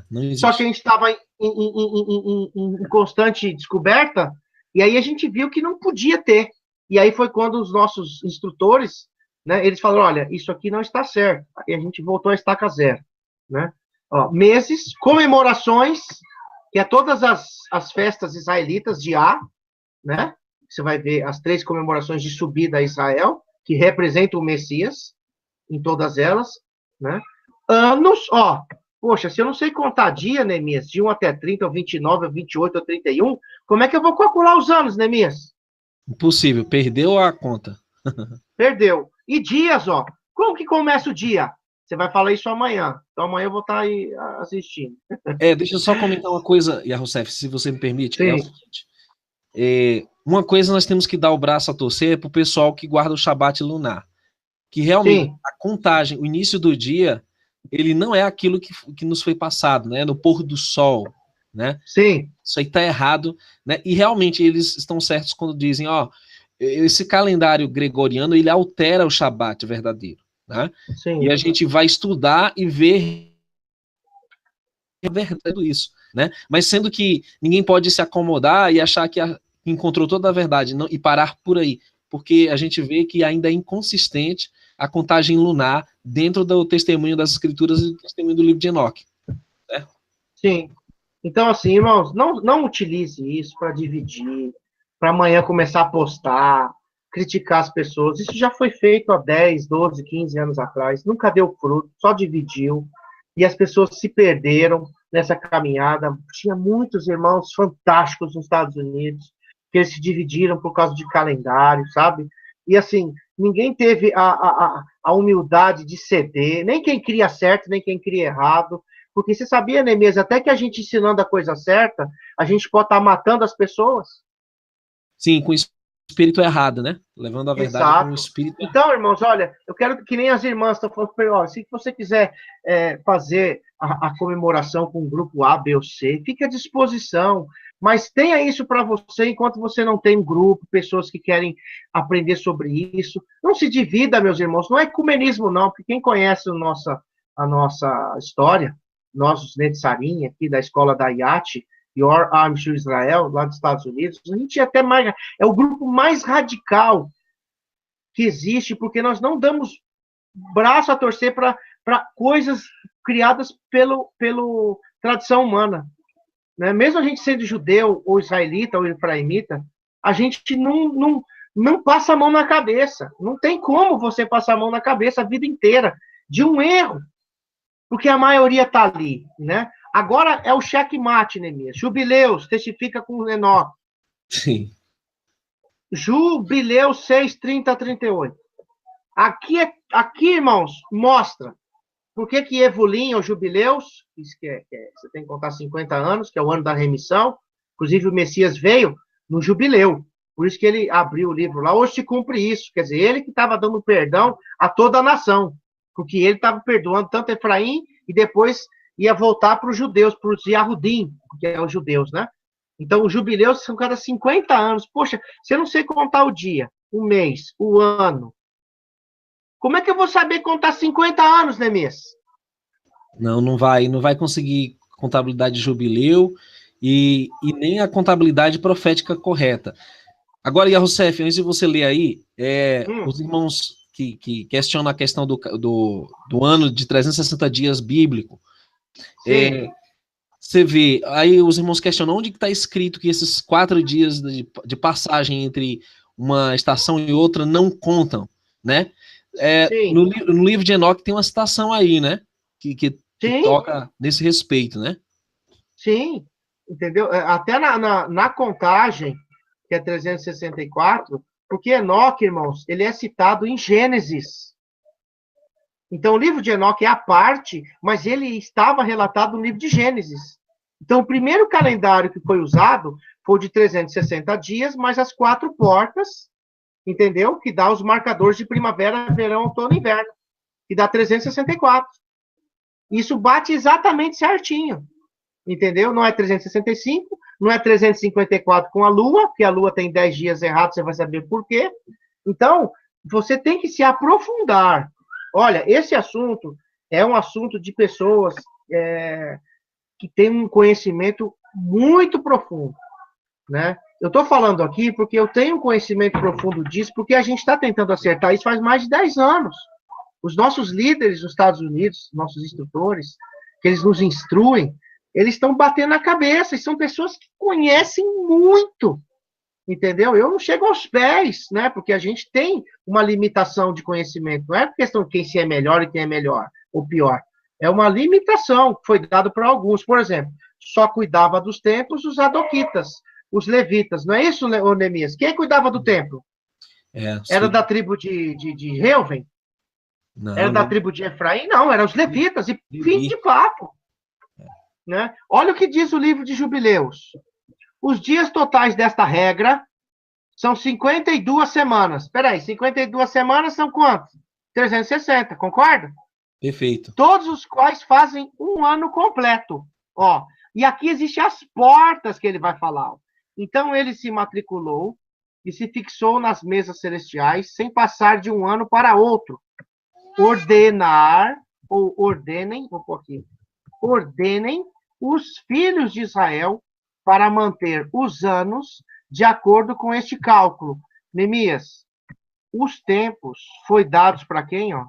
Não existe. Só que a gente estava em constante descoberta, e aí a gente viu que não podia ter. E aí foi quando os nossos instrutores, né, eles falaram, olha, isso aqui não está certo. Aí a gente voltou a estaca zero. Né? Ó, meses, comemorações, que é todas as festas israelitas de A, né? Você vai ver as 3 comemorações de subida a Israel, que representam o Messias, em todas elas, né? Anos, ó, poxa, se eu não sei contar dia, Neemias, de 1 até 30, ou 29, ou 28, ou 31, como é que eu vou calcular os anos, Neemias? Impossível, perdeu a conta. Perdeu. E dias, ó, como que começa o dia? Você vai falar isso amanhã. Então amanhã eu vou estar aí assistindo. Deixa eu só comentar uma coisa, Yarossef, se você me permite. Sim. É o seguinte, uma coisa nós temos que dar o braço a torcer para o pessoal que guarda o Shabat lunar. Que realmente Sim. a contagem, o início do dia, ele não é aquilo que nos foi passado, né? No pôr do sol, né? Sim. Isso aí está errado, né? E realmente eles estão certos quando dizem, ó, esse calendário gregoriano, ele altera o Shabat verdadeiro, né? Sim. E a gente vai estudar e ver a verdade disso, né? Mas sendo que ninguém pode se acomodar e achar que encontrou toda a verdade e parar por aí, porque a gente vê que ainda é inconsistente a contagem lunar dentro do testemunho das escrituras e do testemunho do livro de Enoque. Né? Sim. Então, assim, irmãos, não utilize isso para dividir, para amanhã começar a postar, criticar as pessoas. Isso já foi feito há 10, 12, 15 anos atrás, nunca deu fruto, só dividiu, e as pessoas se perderam nessa caminhada. Tinha muitos irmãos fantásticos nos Estados Unidos, que eles se dividiram por causa de calendário, sabe? E, assim, ninguém teve a humildade de ceder, nem quem cria certo, nem quem cria errado. Porque você sabia, Neemias, até que a gente ensinando a coisa certa, a gente pode estar matando as pessoas? Sim, com o espírito errado, né? Levando a verdade com o espírito errado. Então, irmãos, olha, eu quero que nem as irmãs estão falando, olha, se você quiser fazer a comemoração com o grupo A, B ou C, fique à disposição, mas tenha isso para você enquanto você não tem um grupo, pessoas que querem aprender sobre isso. Não se divida, meus irmãos, não é ecumenismo não, porque quem conhece a nossa história, nós, os Netzarim, aqui da escola da IAT, Your Arm to Israel, lá dos Estados Unidos, a gente é até mais, é o grupo mais radical que existe, porque nós não damos braço a torcer para coisas criadas pelo tradição humana. Né? Mesmo a gente sendo judeu, ou israelita, ou efraimita, a gente não passa a mão na cabeça. Não tem como você passar a mão na cabeça a vida inteira de um erro, porque a maioria está ali. Né? Agora é o checkmate, Neemias. Jubileus, testifica com Enoque. Sim. Jubileus 6, 30 a 38. Aqui, irmãos, mostra por que Evolim, ou Jubileus, você tem que contar 50 anos, que é o ano da remissão, inclusive o Messias veio no Jubileu, por isso que ele abriu o livro lá, hoje se cumpre isso, quer dizer, ele que estava dando perdão a toda a nação, porque ele estava perdoando tanto Efraim, e depois ia voltar para os judeus, para os Yahudim, que é os judeus, né? Então, os jubileus são cada 50 anos. Poxa, se eu não sei contar o dia, o mês, o ano, como é que eu vou saber contar 50 anos, Neemias? Não vai conseguir contabilidade de jubileu e nem a contabilidade profética correta. Agora, Yarossef, antes de você ler aí, os irmãos que questionam a questão do ano de 360 dias bíblico, você vê, aí os irmãos questionam onde está escrito que esses 4 dias de passagem entre uma estação e outra não contam, né? No livro de Enoque tem uma citação aí, né? Que toca nesse respeito, né? Sim, entendeu? Até na contagem, que é 364, porque Enoque, irmãos, ele é citado em Gênesis. Então, o livro de Enoque é a parte, mas ele estava relatado no livro de Gênesis. Então, o primeiro calendário que foi usado foi o de 360 dias, mais as 4 portas, entendeu? Que dá os marcadores de primavera, verão, outono e inverno, que dá 364. Isso bate exatamente certinho, entendeu? Não é 365, não é 354 com a Lua, porque a Lua tem 10 dias errados, você vai saber por quê. Então, você tem que se aprofundar. Olha, esse assunto é um assunto de pessoas que têm um conhecimento muito profundo, né? Eu estou falando aqui porque eu tenho um conhecimento profundo disso, porque a gente está tentando acertar isso faz mais de 10 anos. Os nossos líderes nos Estados Unidos, nossos instrutores, que eles nos instruem, eles estão batendo a cabeça, e são pessoas que conhecem muito, entendeu? Eu não chego aos pés, né? Porque a gente tem uma limitação de conhecimento. Não é questão de quem se é melhor e quem é melhor ou pior. É uma limitação que foi dada para alguns. Por exemplo, só cuidava dos templos os adoquitas, os levitas. Não é isso, Neemias? Quem cuidava do templo? Era da tribo de Reuven? Era da tribo de Efraim? Não, eram os levitas. E fim de papo. Né? Olha o que diz o livro de Jubileus. Os dias totais desta regra são 52 semanas. Espera aí, 52 semanas são quantos? 360, concorda? Perfeito. Todos os quais fazem um ano completo. Ó, e aqui existem as portas que ele vai falar. Ó. Então ele se matriculou e se fixou nas mesas celestiais sem passar de um ano para outro. Ordenar, ou ordenem, um pouquinho, ordenem os filhos de Israel para manter os anos de acordo com este cálculo. Neemias, os tempos foi dados para quem, ó?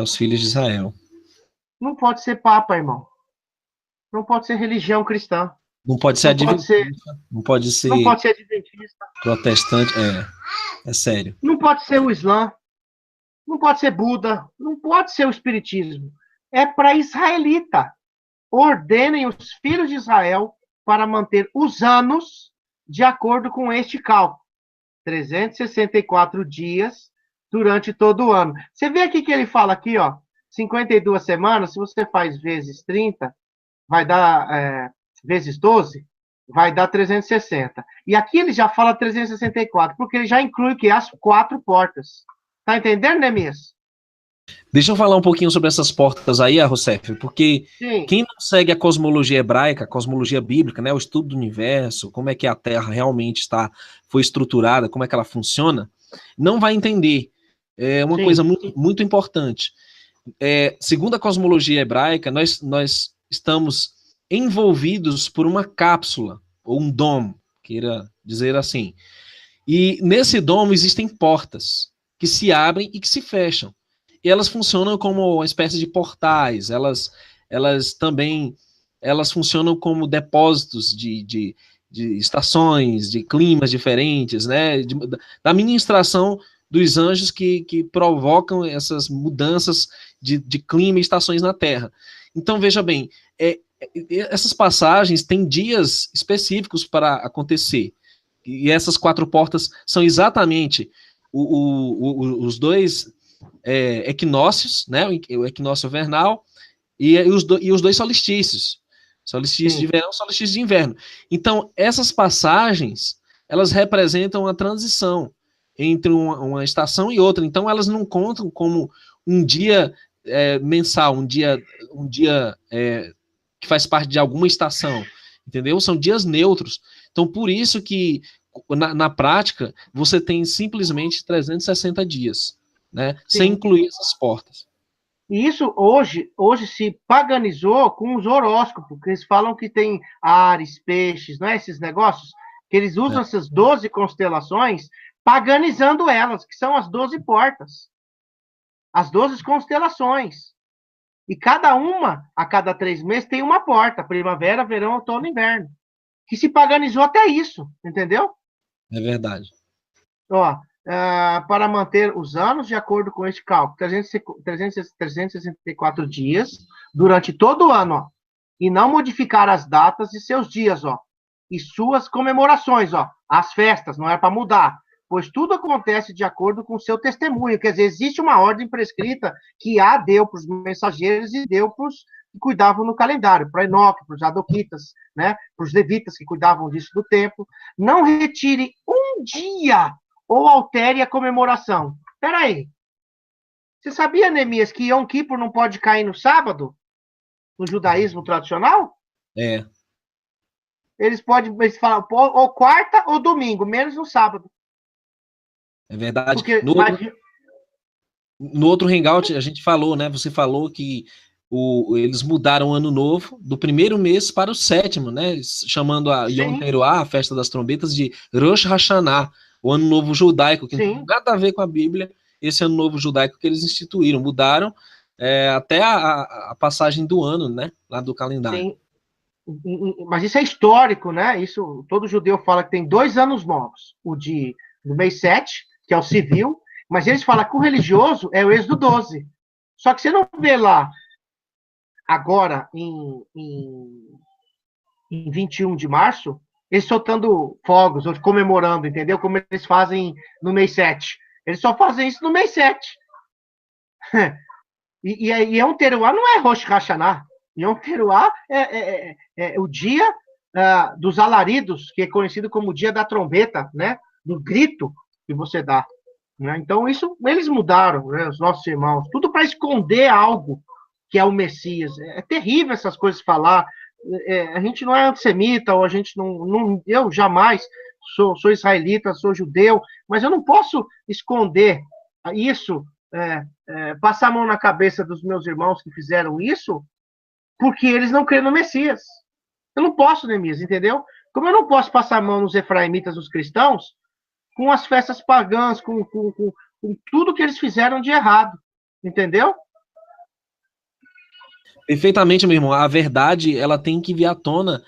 Os filhos de Israel. Não pode ser papa, irmão. Não pode ser religião cristã. Não pode ser adventista. Não pode ser adventista. Protestante. É sério. Não pode ser o Islã. Não pode ser Buda. Não pode ser o Espiritismo. É para israelita. Ordenem os filhos de Israel para manter os anos de acordo com este cálculo. 364 dias durante todo o ano. Você vê aqui que ele fala aqui, ó, 52 semanas, se você faz vezes 30, vai dar vezes 12, vai dar 360. E aqui ele já fala 364, porque ele já inclui o quê? As 4 portas. Tá entendendo, Neemias? Deixa eu falar um pouquinho sobre essas portas aí, Rossef, porque Sim. Quem não segue a cosmologia hebraica, a cosmologia bíblica, né, o estudo do universo, como é que a Terra realmente foi estruturada, como é que ela funciona, não vai entender. É uma coisa muito, muito importante. Segundo a cosmologia hebraica, nós estamos envolvidos por uma cápsula, ou um domo, queira dizer assim. E nesse domo existem portas que se abrem e que se fecham. E elas funcionam como uma espécie de portais, elas também funcionam como depósitos de estações, de climas diferentes, né? Da ministração dos anjos que provocam essas mudanças de clima e estações na Terra. Então, veja bem, essas passagens têm dias específicos para acontecer. E essas 4 portas são exatamente os 2 equinócios, né? O equinócio vernal e os 2 solstícios. Solstício de verão, solstício de inverno. Então, essas passagens, elas representam a transição entre uma estação e outra. Então, elas não contam como um dia mensal, um dia que faz parte de alguma estação, entendeu? São dias neutros. Então, por isso que, na prática, você tem simplesmente 360 dias, né? Sem incluir essas portas. E isso hoje se paganizou com os horóscopos, que eles falam que tem Áries, Peixes, não é? Esses negócios, que eles usam essas 12 constelações, paganizando elas, que são as 12 portas. As 12 constelações. E cada uma, a cada 3 meses, tem uma porta. Primavera, verão, outono, inverno. Que se paganizou até isso, entendeu? É verdade. Ó, para manter os anos de acordo com este cálculo, 364 dias durante todo o ano, ó, e não modificar as datas de seus dias, ó, e suas comemorações, ó, as festas, não é para mudar, pois tudo acontece de acordo com o seu testemunho, quer dizer, existe uma ordem prescrita que deu para os mensageiros e deu para os que cuidavam no calendário, para Enoque, para os Adoquitas, né, para os levitas que cuidavam disso do templo. Não retire um dia ou altere a comemoração. Espera aí. Você sabia, Neemias, que Yom Kippur não pode cair no sábado? no judaísmo tradicional? É. Eles falam ou quarta ou domingo, menos no sábado. É verdade. Porque, no outro Hangout, a gente falou, né? Você falou que eles mudaram o ano novo do primeiro mês para o sétimo, né? Chamando a Yom Teruah, a festa das trombetas, de Rosh Hashanah, o ano novo judaico, que não tem nada a ver com a Bíblia, esse ano novo judaico que eles instituíram. Mudaram até a passagem do ano, né? Lá do calendário. Sim. Mas isso é histórico, né? Isso, todo judeu fala que tem 2 anos novos. O do mês 7, que é o civil, mas eles falam que o religioso é o Êxodo 12. Só que você não vê lá, agora, em 21 de março, eles soltando fogos, ou comemorando, entendeu? Como eles fazem no mês 7. Eles só fazem isso no mês 7. E Yom Teruah não é Rosh Hashanah. Yom Teruah é o dia dos alaridos, que é conhecido como o dia da trombeta, né? Do grito que você dá. Né? Então, isso eles mudaram, né? Os nossos irmãos, tudo para esconder algo que é o Messias. É terrível essas coisas falar. A gente não é antissemita, ou a gente não eu jamais sou israelita, sou judeu, mas eu não posso esconder isso, passar a mão na cabeça dos meus irmãos que fizeram isso, porque eles não creem no Messias. Eu não posso, Neemias, entendeu? Como eu não posso passar a mão nos efraimitas, nos cristãos, com as festas pagãs, com tudo que eles fizeram de errado, entendeu? Perfeitamente, meu irmão. A verdade, ela tem que vir à tona,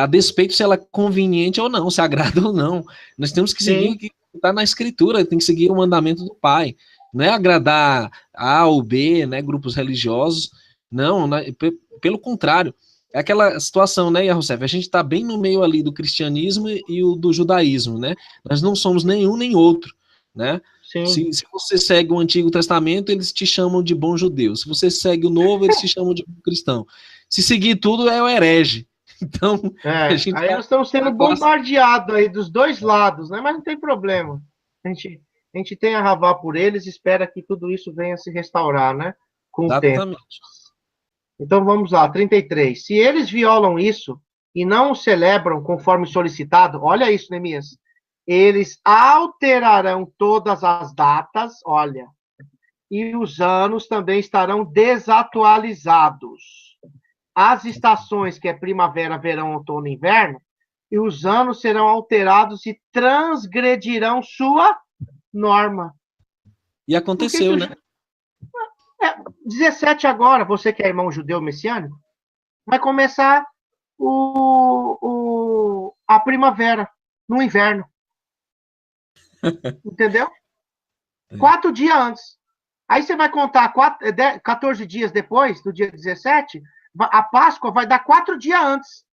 a despeito se ela é conveniente ou não, se agrada ou não. Nós temos que seguir o que está na Escritura, tem que seguir o mandamento do Pai. Não é agradar A ou B, né, grupos religiosos. Não, né, pelo contrário. É aquela situação, né, Yahussef? A gente está bem no meio ali do cristianismo e o do judaísmo, né? Nós não somos nenhum nem outro, né? Se você segue o Antigo Testamento, eles te chamam de bom judeu. Se você segue o Novo, eles te chamam de bom cristão. Se seguir tudo, é o herege. Então, aí nós estamos sendo bombardeados aí dos dois lados, né? Mas não tem problema. A gente tem a ravar por eles e espera que tudo isso venha se restaurar, né? Com o tempo. Então vamos lá, 33. Se eles violam isso e não o celebram conforme solicitado, olha isso, Neemias. Eles alterarão todas as datas, olha, e os anos também estarão desatualizados. As estações, que é primavera, verão, outono e inverno, e os anos serão alterados e transgredirão sua norma. E aconteceu, né? 17 agora, você que é irmão judeu messiânico, vai começar a primavera, no inverno. Entendeu? 4 dias antes. Aí você vai contar 14 dias depois, do dia 17, a Páscoa vai dar 4 dias antes,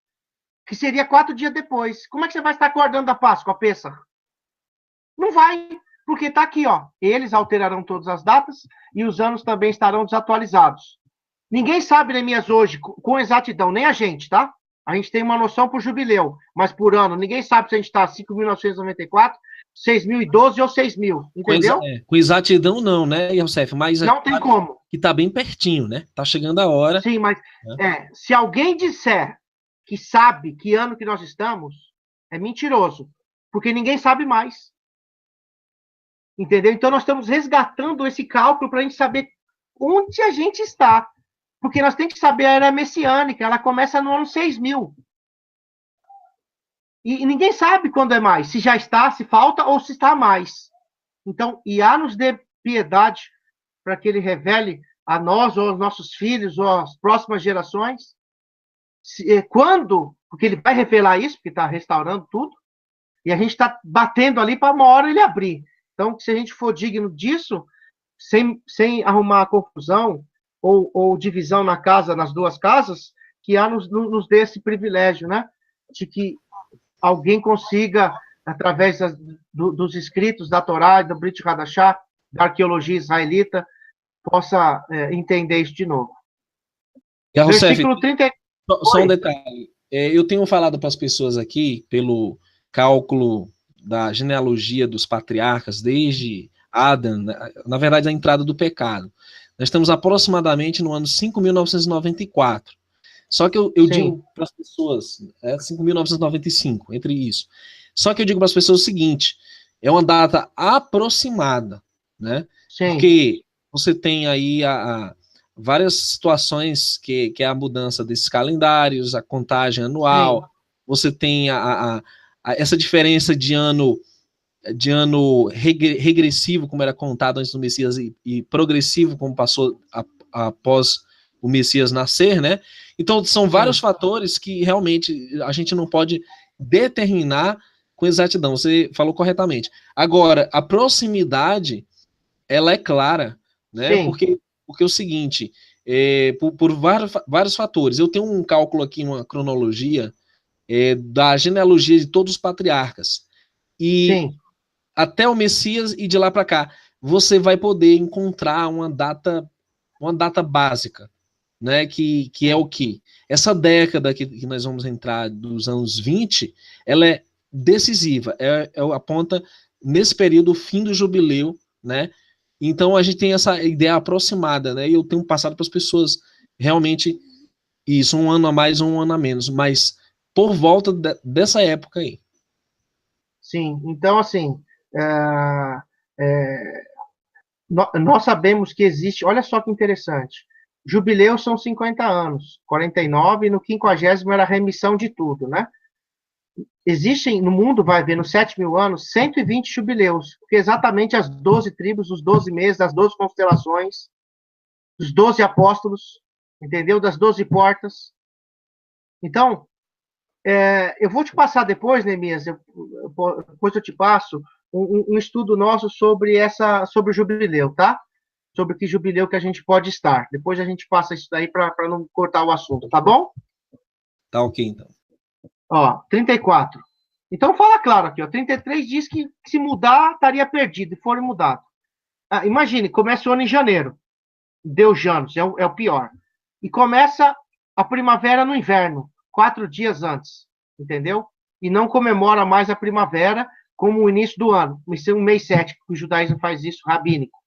que seria 4 dias depois. Como é que você vai estar acordando a Páscoa, Pêssar? Não vai, porque está aqui, ó. Eles alterarão todas as datas e os anos também estarão desatualizados. Ninguém sabe, Neemias, hoje, com exatidão, nem a gente, tá? A gente tem uma noção por jubileu, mas por ano, ninguém sabe se a gente está 5.994, 6.012 ou 6.000, entendeu? Com exatidão não, né, Youssef? Mas não tem como. Que está bem pertinho, né? Está chegando a hora. Sim, mas se alguém disser que sabe que ano que nós estamos, é mentiroso, porque ninguém sabe mais. Entendeu? Então nós estamos resgatando esse cálculo para a gente saber onde a gente está. Porque nós temos que saber a era messiânica, ela começa no ano 6.000. E ninguém sabe quando é mais, se já está, se falta ou se está a mais. Então, Iá nos dê piedade para que ele revele a nós, ou aos nossos filhos, ou às próximas gerações, quando, porque ele vai revelar isso, porque está restaurando tudo, e a gente está batendo ali para uma hora ele abrir. Então, se a gente for digno disso, sem arrumar confusão ou divisão nas duas casas, que Iá nos dê esse privilégio, né? De que alguém consiga, através dos escritos da Torá e do Brit Hadashah, da arqueologia israelita, possa entender isso de novo. Versículo 30. Só um detalhe. Eu tenho falado para as pessoas aqui, pelo cálculo da genealogia dos patriarcas, desde Adão, na verdade, a entrada do pecado. Nós estamos aproximadamente no ano 5.994. Só que eu digo para as pessoas, 5.995, entre isso. Só que eu digo para as pessoas o seguinte, é uma data aproximada, né? Sim. Porque você tem aí várias situações que é a mudança desses calendários, a contagem anual, sim. Você tem essa diferença de ano regressivo, como era contado antes do Messias, e progressivo, como passou após o Messias nascer, né? Então, são vários fatores que realmente a gente não pode determinar com exatidão. Você falou corretamente. Agora, a proximidade, ela é clara, né? Porque é o seguinte, por vários fatores. Eu tenho um cálculo aqui, uma cronologia da genealogia de todos os patriarcas. E até o Messias e de lá para cá, você vai poder encontrar uma data básica, né? Que é o quê? Essa década que nós vamos entrar dos anos 20, ela é decisiva, aponta nesse período o fim do jubileu, né? Então a gente tem essa ideia aproximada, né? E eu tenho passado para as pessoas realmente isso, um ano a mais, um ano a menos, mas por volta dessa época aí. Sim, então assim, nós sabemos que existe, olha só que interessante, jubileu são 50 anos, 49, e no 50º era a remissão de tudo, né? Existem, no mundo, vai ver, nos 7.000 anos, 120 jubileus, porque exatamente as 12 tribos, os 12 meses, as 12 constelações, os 12 apóstolos, entendeu? Das 12 portas. Então, eu vou te passar depois, Neemias, depois eu te passo um estudo nosso sobre o jubileu, tá? Sobre que jubileu que a gente pode estar. Depois a gente passa isso daí para não cortar o assunto, tá bom? Tá ok, então. Ó, 34. Então fala claro aqui, ó. 33 diz que se mudar, estaria perdido, e for mudado. Imagine, começa o ano em janeiro. Deus Janos, é o pior. E começa a primavera no inverno, 4 dias antes, entendeu? E não comemora mais a primavera como o início do ano. Vai ser um mês 7, que o judaísmo faz isso, rabínico.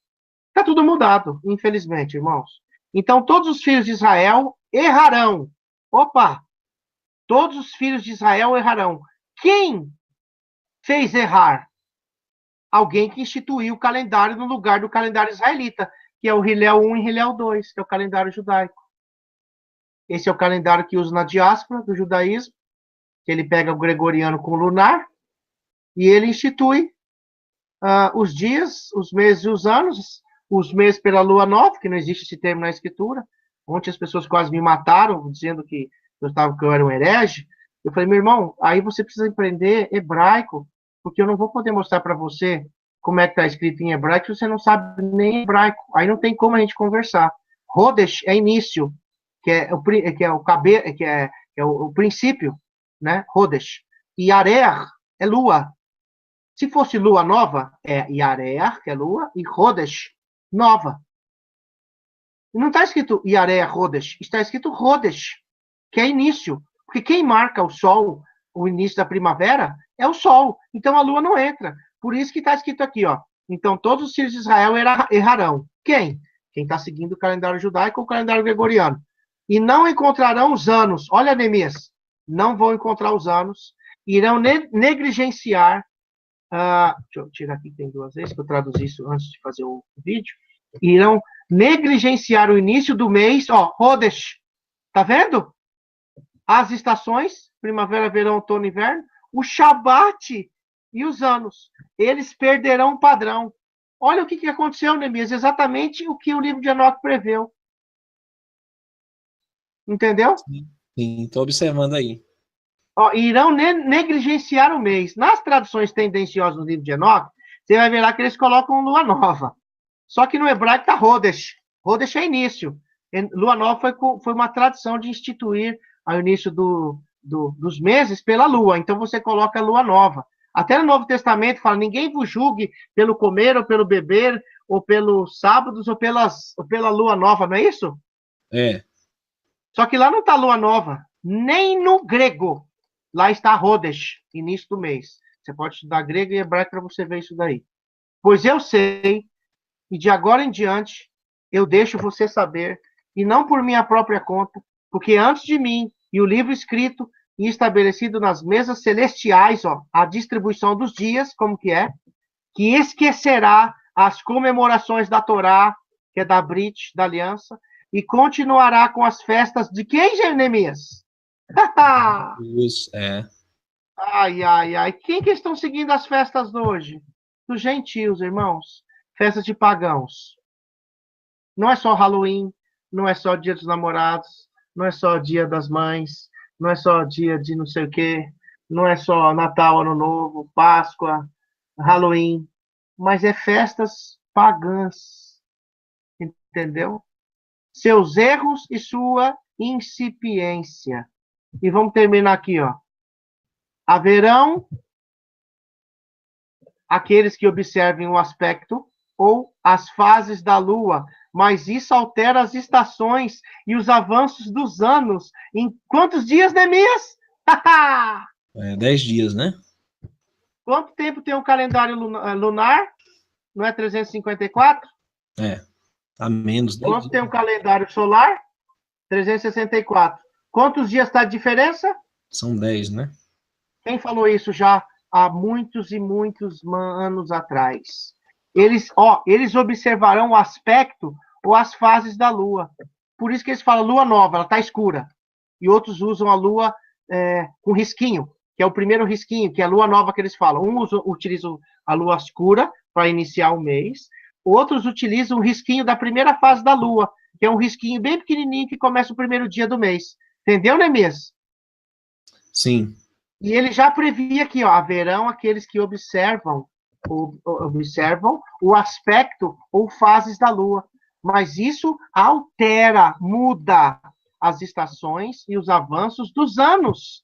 Está tudo mudado, infelizmente, irmãos. Então, todos os filhos de Israel errarão. Opa! Todos os filhos de Israel errarão. Quem fez errar? Alguém que instituiu o calendário no lugar do calendário israelita, que é o Hillel 1 e Hillel 2, que é o calendário judaico. Esse é o calendário que usa na diáspora do judaísmo, que ele pega o gregoriano com o lunar, e ele institui os dias, os meses e os meses pela lua nova, que não existe esse termo na escritura. Ontem as pessoas quase me mataram, dizendo que eu era um herege. Eu falei, meu irmão, aí você precisa aprender hebraico, porque eu não vou poder mostrar para você como é que está escrito em hebraico, se você não sabe nem hebraico. Aí não tem como a gente conversar. Rodesh é início, que é o princípio, né? Rodesh. E Arer é lua. Se fosse lua nova, é Yareach, que é lua, e Rodesh, nova. Não está escrito Yareach Rodesh, está escrito Rodesh, que é início. Porque quem marca o sol, o início da primavera, é o sol. Então a lua não entra. Por isso que está escrito aqui, ó. Então todos os filhos de Israel errarão. Quem? Quem está seguindo o calendário judaico ou o calendário gregoriano. E não encontrarão os anos. Olha, Neemias, não vão encontrar os anos. Irão negligenciar. Deixa eu tirar aqui, tem 2 vezes, que eu traduzi isso antes de fazer o vídeo. Irão negligenciar o início do mês, ó, Rodesh. Tá vendo? As estações, primavera, verão, outono, inverno, o Shabat e os anos. Eles perderão o padrão. Olha o que aconteceu, Neemias, exatamente o que o livro de Enoque preveu. Entendeu? Sim, estou observando aí. Ó, irão negligenciar o mês. Nas traduções tendenciosas do livro de Enoque, você vai ver lá que eles colocam lua nova. Só que no hebraico está Rodesh. Rodesh é início. Lua nova foi uma tradição de instituir ao início dos meses pela lua. Então você coloca a lua nova. Até no Novo Testamento fala, ninguém vos julgue pelo comer, ou pelo beber, ou pelos sábados, ou pela lua nova, não é isso? É. Só que lá não está lua nova, nem no grego. Lá está Rodesh, início do mês. Você pode estudar grego e hebraico para você ver isso daí. Pois eu sei, e de agora em diante, eu deixo você saber, e não por minha própria conta, porque antes de mim, e o livro escrito e estabelecido nas mesas celestiais, ó, a distribuição dos dias, como que esquecerá as comemorações da Torá, que é da Brit, da aliança, e continuará com as festas de quem, Jeremias? Isso, é. Ai, ai, ai. Quem que estão seguindo as festas hoje? Dos gentios, irmãos. Festas de pagãos. Não é só Halloween, não é só Dia dos Namorados, não é só Dia das Mães, não é só dia de não sei o quê, não é só Natal, Ano Novo, Páscoa, Halloween, mas é festas pagãs, entendeu? Seus erros e sua incipiência. E vamos terminar aqui, ó. Haverão aqueles que observem o aspecto ou as fases da lua, mas isso altera as estações e os avanços dos anos. Em quantos dias, Neemias? 10 dias, né? Quanto tempo tem um calendário lunar? Não é 354? É, a menos 10 Quanto tem dias. um calendário solar? 364. Quantos dias está a diferença? São 10, né? Quem falou isso já há muitos e muitos anos atrás? Eles observarão o aspecto ou as fases da Lua. Por isso que eles falam lua nova, ela está escura. E outros usam a lua com risquinho, que é o primeiro risquinho, que é a lua nova que eles falam. Uns utilizam a lua escura para iniciar o mês, outros utilizam o risquinho da primeira fase da lua, que é um risquinho bem pequenininho que começa o primeiro dia do mês. Entendeu, Neemias? Sim. E ele já previa aqui, ó, haverão aqueles que observam o aspecto ou fases da Lua. Mas isso altera, muda as estações e os avanços dos anos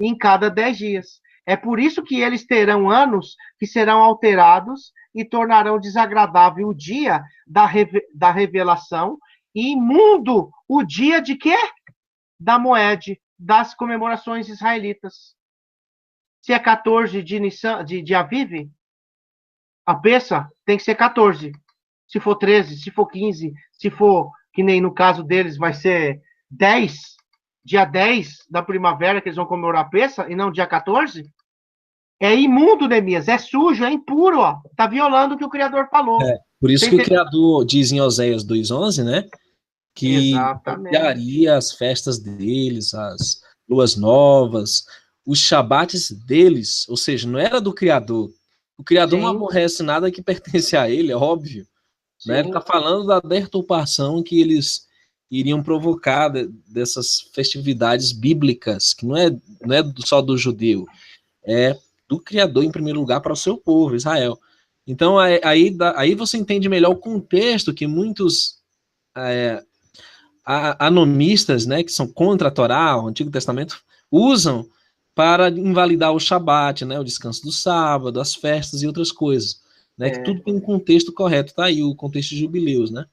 em cada 10 dias. É por isso que eles terão anos que serão alterados e tornarão desagradável o dia da revelação e imundo o dia de quê? Da Moed, das comemorações israelitas. Se é 14 de Aviv, a peça tem que ser 14. Se for 13, se for 15, se for, que nem no caso deles, vai ser 10, dia 10 da primavera que eles vão comemorar a peça, e não dia 14, é imundo, Neemias, é sujo, é impuro, ó. Tá violando o que o Criador falou. Por isso que o Criador diz em Oséias 2:11, né? Que Exatamente. odiaria as festas deles, as luas novas, os shabates deles, ou seja, não era do Criador. O Criador não aborrece nada que pertence a ele, é óbvio. Né? Ele está falando da deturpação que eles iriam provocar dessas festividades bíblicas, que não é só do judeu, é do Criador em primeiro lugar para o seu povo, Israel. Então aí você entende melhor o contexto que muitos anomistas, né, que são contra a Torá, o Antigo Testamento, usam para invalidar o Shabat, né, o descanso do sábado, as festas e outras coisas, né, que tudo tem um contexto correto, tá aí o contexto de jubileus, né?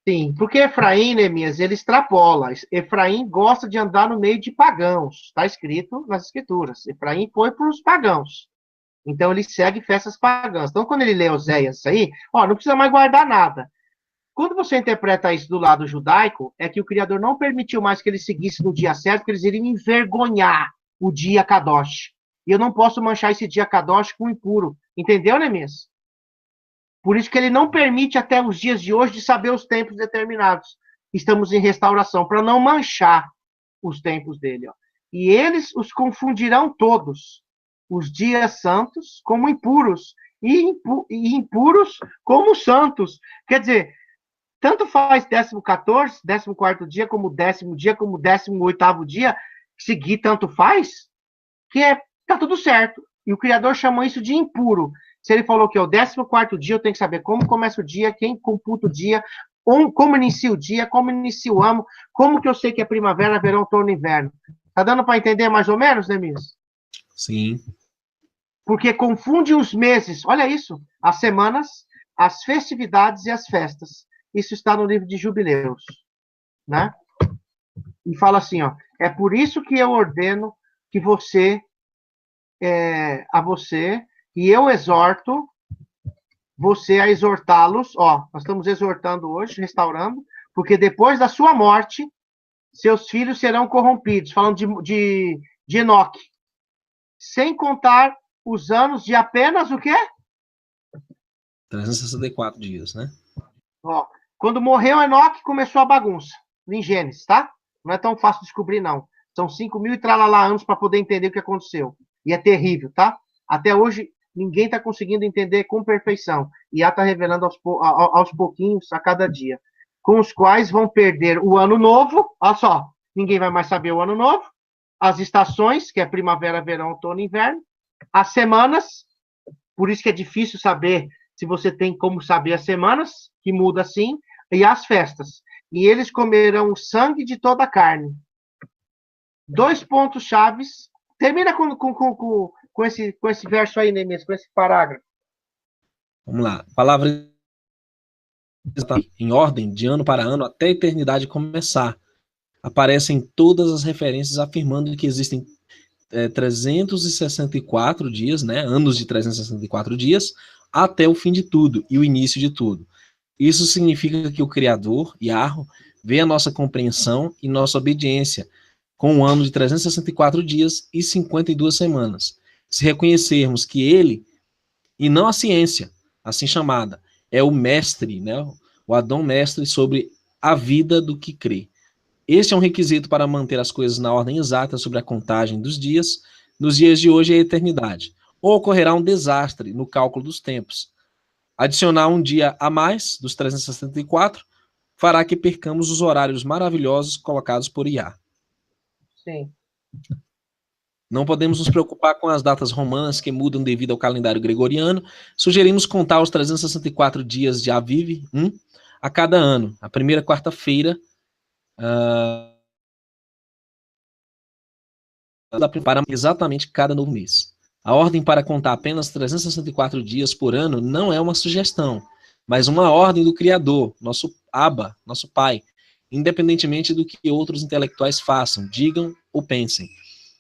Sim, porque Efraim, Neemias, ele extrapola. Efraim gosta de andar no meio de pagãos, está escrito nas escrituras. Efraim foi para os pagãos. Então ele segue festas pagãs. Então quando ele lê Oséias aí, não precisa mais guardar nada. Quando você interpreta isso do lado judaico, é que o Criador não permitiu mais que eles seguissem no dia certo, porque eles iriam envergonhar o dia Kadosh. E eu não posso manchar esse dia Kadosh com impuro. Entendeu, Neemias? Por isso que ele não permite até os dias de hoje de saber os tempos determinados. Estamos em restauração, para não manchar os tempos dele. Ó. E eles os confundirão todos, os dias santos como impuros, e impuros como santos. Quer dizer, tanto faz 14º, 14º dia, como 10º dia, como 18º dia, seguir tanto faz, que tá tudo certo. E o Criador chamou isso de impuro. Se ele falou que é o 14º dia, eu tenho que saber como começa o dia, quem computa o dia, como inicia o dia, como inicia o ano, como que eu sei que é primavera, verão, outono e inverno. Tá dando para entender mais ou menos, Neemias? Sim. Porque confunde os meses, olha isso, as semanas, as festividades e as festas. Isso está no livro de Jubileus, né? E fala assim, ó, é por isso que eu ordeno que a você, e eu exorto você a exortá-los, ó, nós estamos exortando hoje, restaurando, porque depois da sua morte, seus filhos serão corrompidos, falando de Enoque, sem contar os anos de apenas o quê? 364 dias, né? Ó, quando morreu Enoque, começou a bagunça, em Gênesis, tá? Não é tão fácil descobrir, não. São 5.000 e tralalá anos para poder entender o que aconteceu. E é terrível, tá? Até hoje, ninguém está conseguindo entender com perfeição. E ela está revelando aos pouquinhos, a cada dia. Com os quais vão perder o ano novo. Olha só, ninguém vai mais saber o ano novo. As estações, que é primavera, verão, outono e inverno. As semanas, por isso que é difícil saber se você tem como saber as semanas, que muda assim. E as festas. E eles comerão o sangue de toda a carne. 2 pontos chaves. Termina com esse verso aí, Neemias, com esse parágrafo. Vamos lá. A palavra está em ordem, de ano para ano, até a eternidade começar. Aparecem todas as referências afirmando que existem 364 dias, né, anos de 364 dias, até o fim de tudo e o início de tudo. Isso significa que o Criador, Yahweh, vê a nossa compreensão e nossa obediência com um ano de 364 dias e 52 semanas. Se reconhecermos que ele, e não a ciência, assim chamada, é o mestre, né, o Adão mestre sobre a vida do que crê. Este é um requisito para manter as coisas na ordem exata sobre a contagem dos dias, nos dias de hoje e a eternidade. Ou ocorrerá um desastre no cálculo dos tempos. Adicionar um dia a mais, dos 364, fará que percamos os horários maravilhosos colocados por Iá. Sim. Não podemos nos preocupar com as datas romanas que mudam devido ao calendário gregoriano. Sugerimos contar os 364 dias de Aviv a cada ano. A primeira quarta-feira para exatamente cada novo mês. A ordem para contar apenas 364 dias por ano não é uma sugestão, mas uma ordem do Criador, nosso Abba, nosso Pai, independentemente do que outros intelectuais façam, digam ou pensem.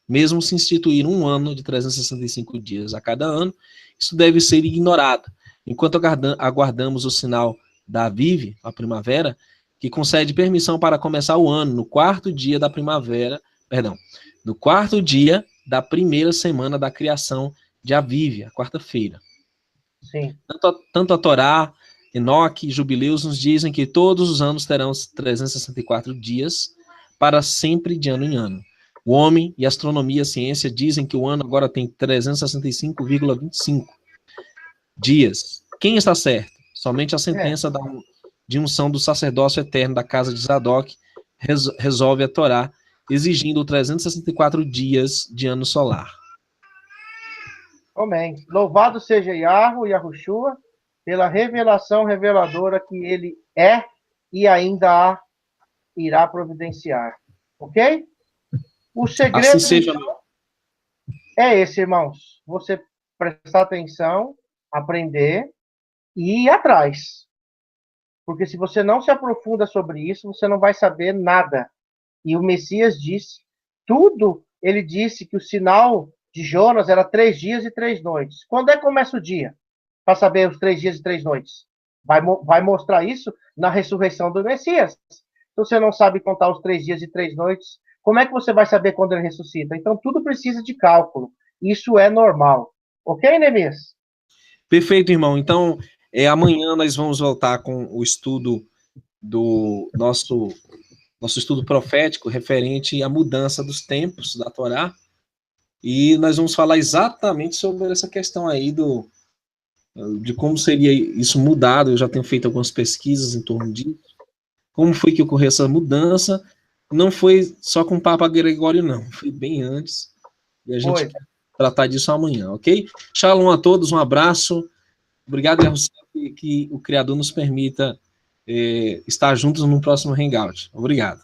Mesmo se instituir um ano de 365 dias a cada ano, isso deve ser ignorado, enquanto aguardamos o sinal da Aviv, a primavera, que concede permissão para começar o ano no quarto dia da primavera, no quarto dia da primeira semana da criação de Aviv, a quarta-feira. Sim. Tanto a Torá, Enoque e Jubileus nos dizem que todos os anos terão 364 dias para sempre de ano em ano. O homem e a astronomia e a ciência dizem que o ano agora tem 365,25 dias. Quem está certo? Somente a sentença de unção do sacerdócio eterno da casa de Zadok resolve a Torá, exigindo 364 dias de ano solar. Amém. Louvado seja Yahweh, Yahushua, pela revelação reveladora que ele é e ainda irá providenciar. Ok? O segredo assim seja, então, é esse, irmãos. Você prestar atenção, aprender e ir atrás. Porque se você não se aprofunda sobre isso, você não vai saber nada. E o Messias disse tudo. Ele disse que o sinal de Jonas era 3 dias e 3 noites. Quando é que começa o dia? Para saber os 3 dias e 3 noites. Vai mostrar isso na ressurreição do Messias. Se você não sabe contar os 3 dias e 3 noites, como é que você vai saber quando ele ressuscita? Então, tudo precisa de cálculo. Isso é normal. Ok, Neemias? Perfeito, irmão. Então, amanhã nós vamos voltar com o estudo do nosso estudo profético referente à mudança dos tempos da Torá. E nós vamos falar exatamente sobre essa questão aí de como seria isso mudado. Eu já tenho feito algumas pesquisas em torno disso. Como foi que ocorreu essa mudança? Não foi só com o Papa Gregório, não. Foi bem antes. E a gente vai tratar disso amanhã, ok? Shalom a todos, um abraço. Obrigado, Yahushua, que o Criador nos permita estar juntos no próximo Hangout. Obrigado.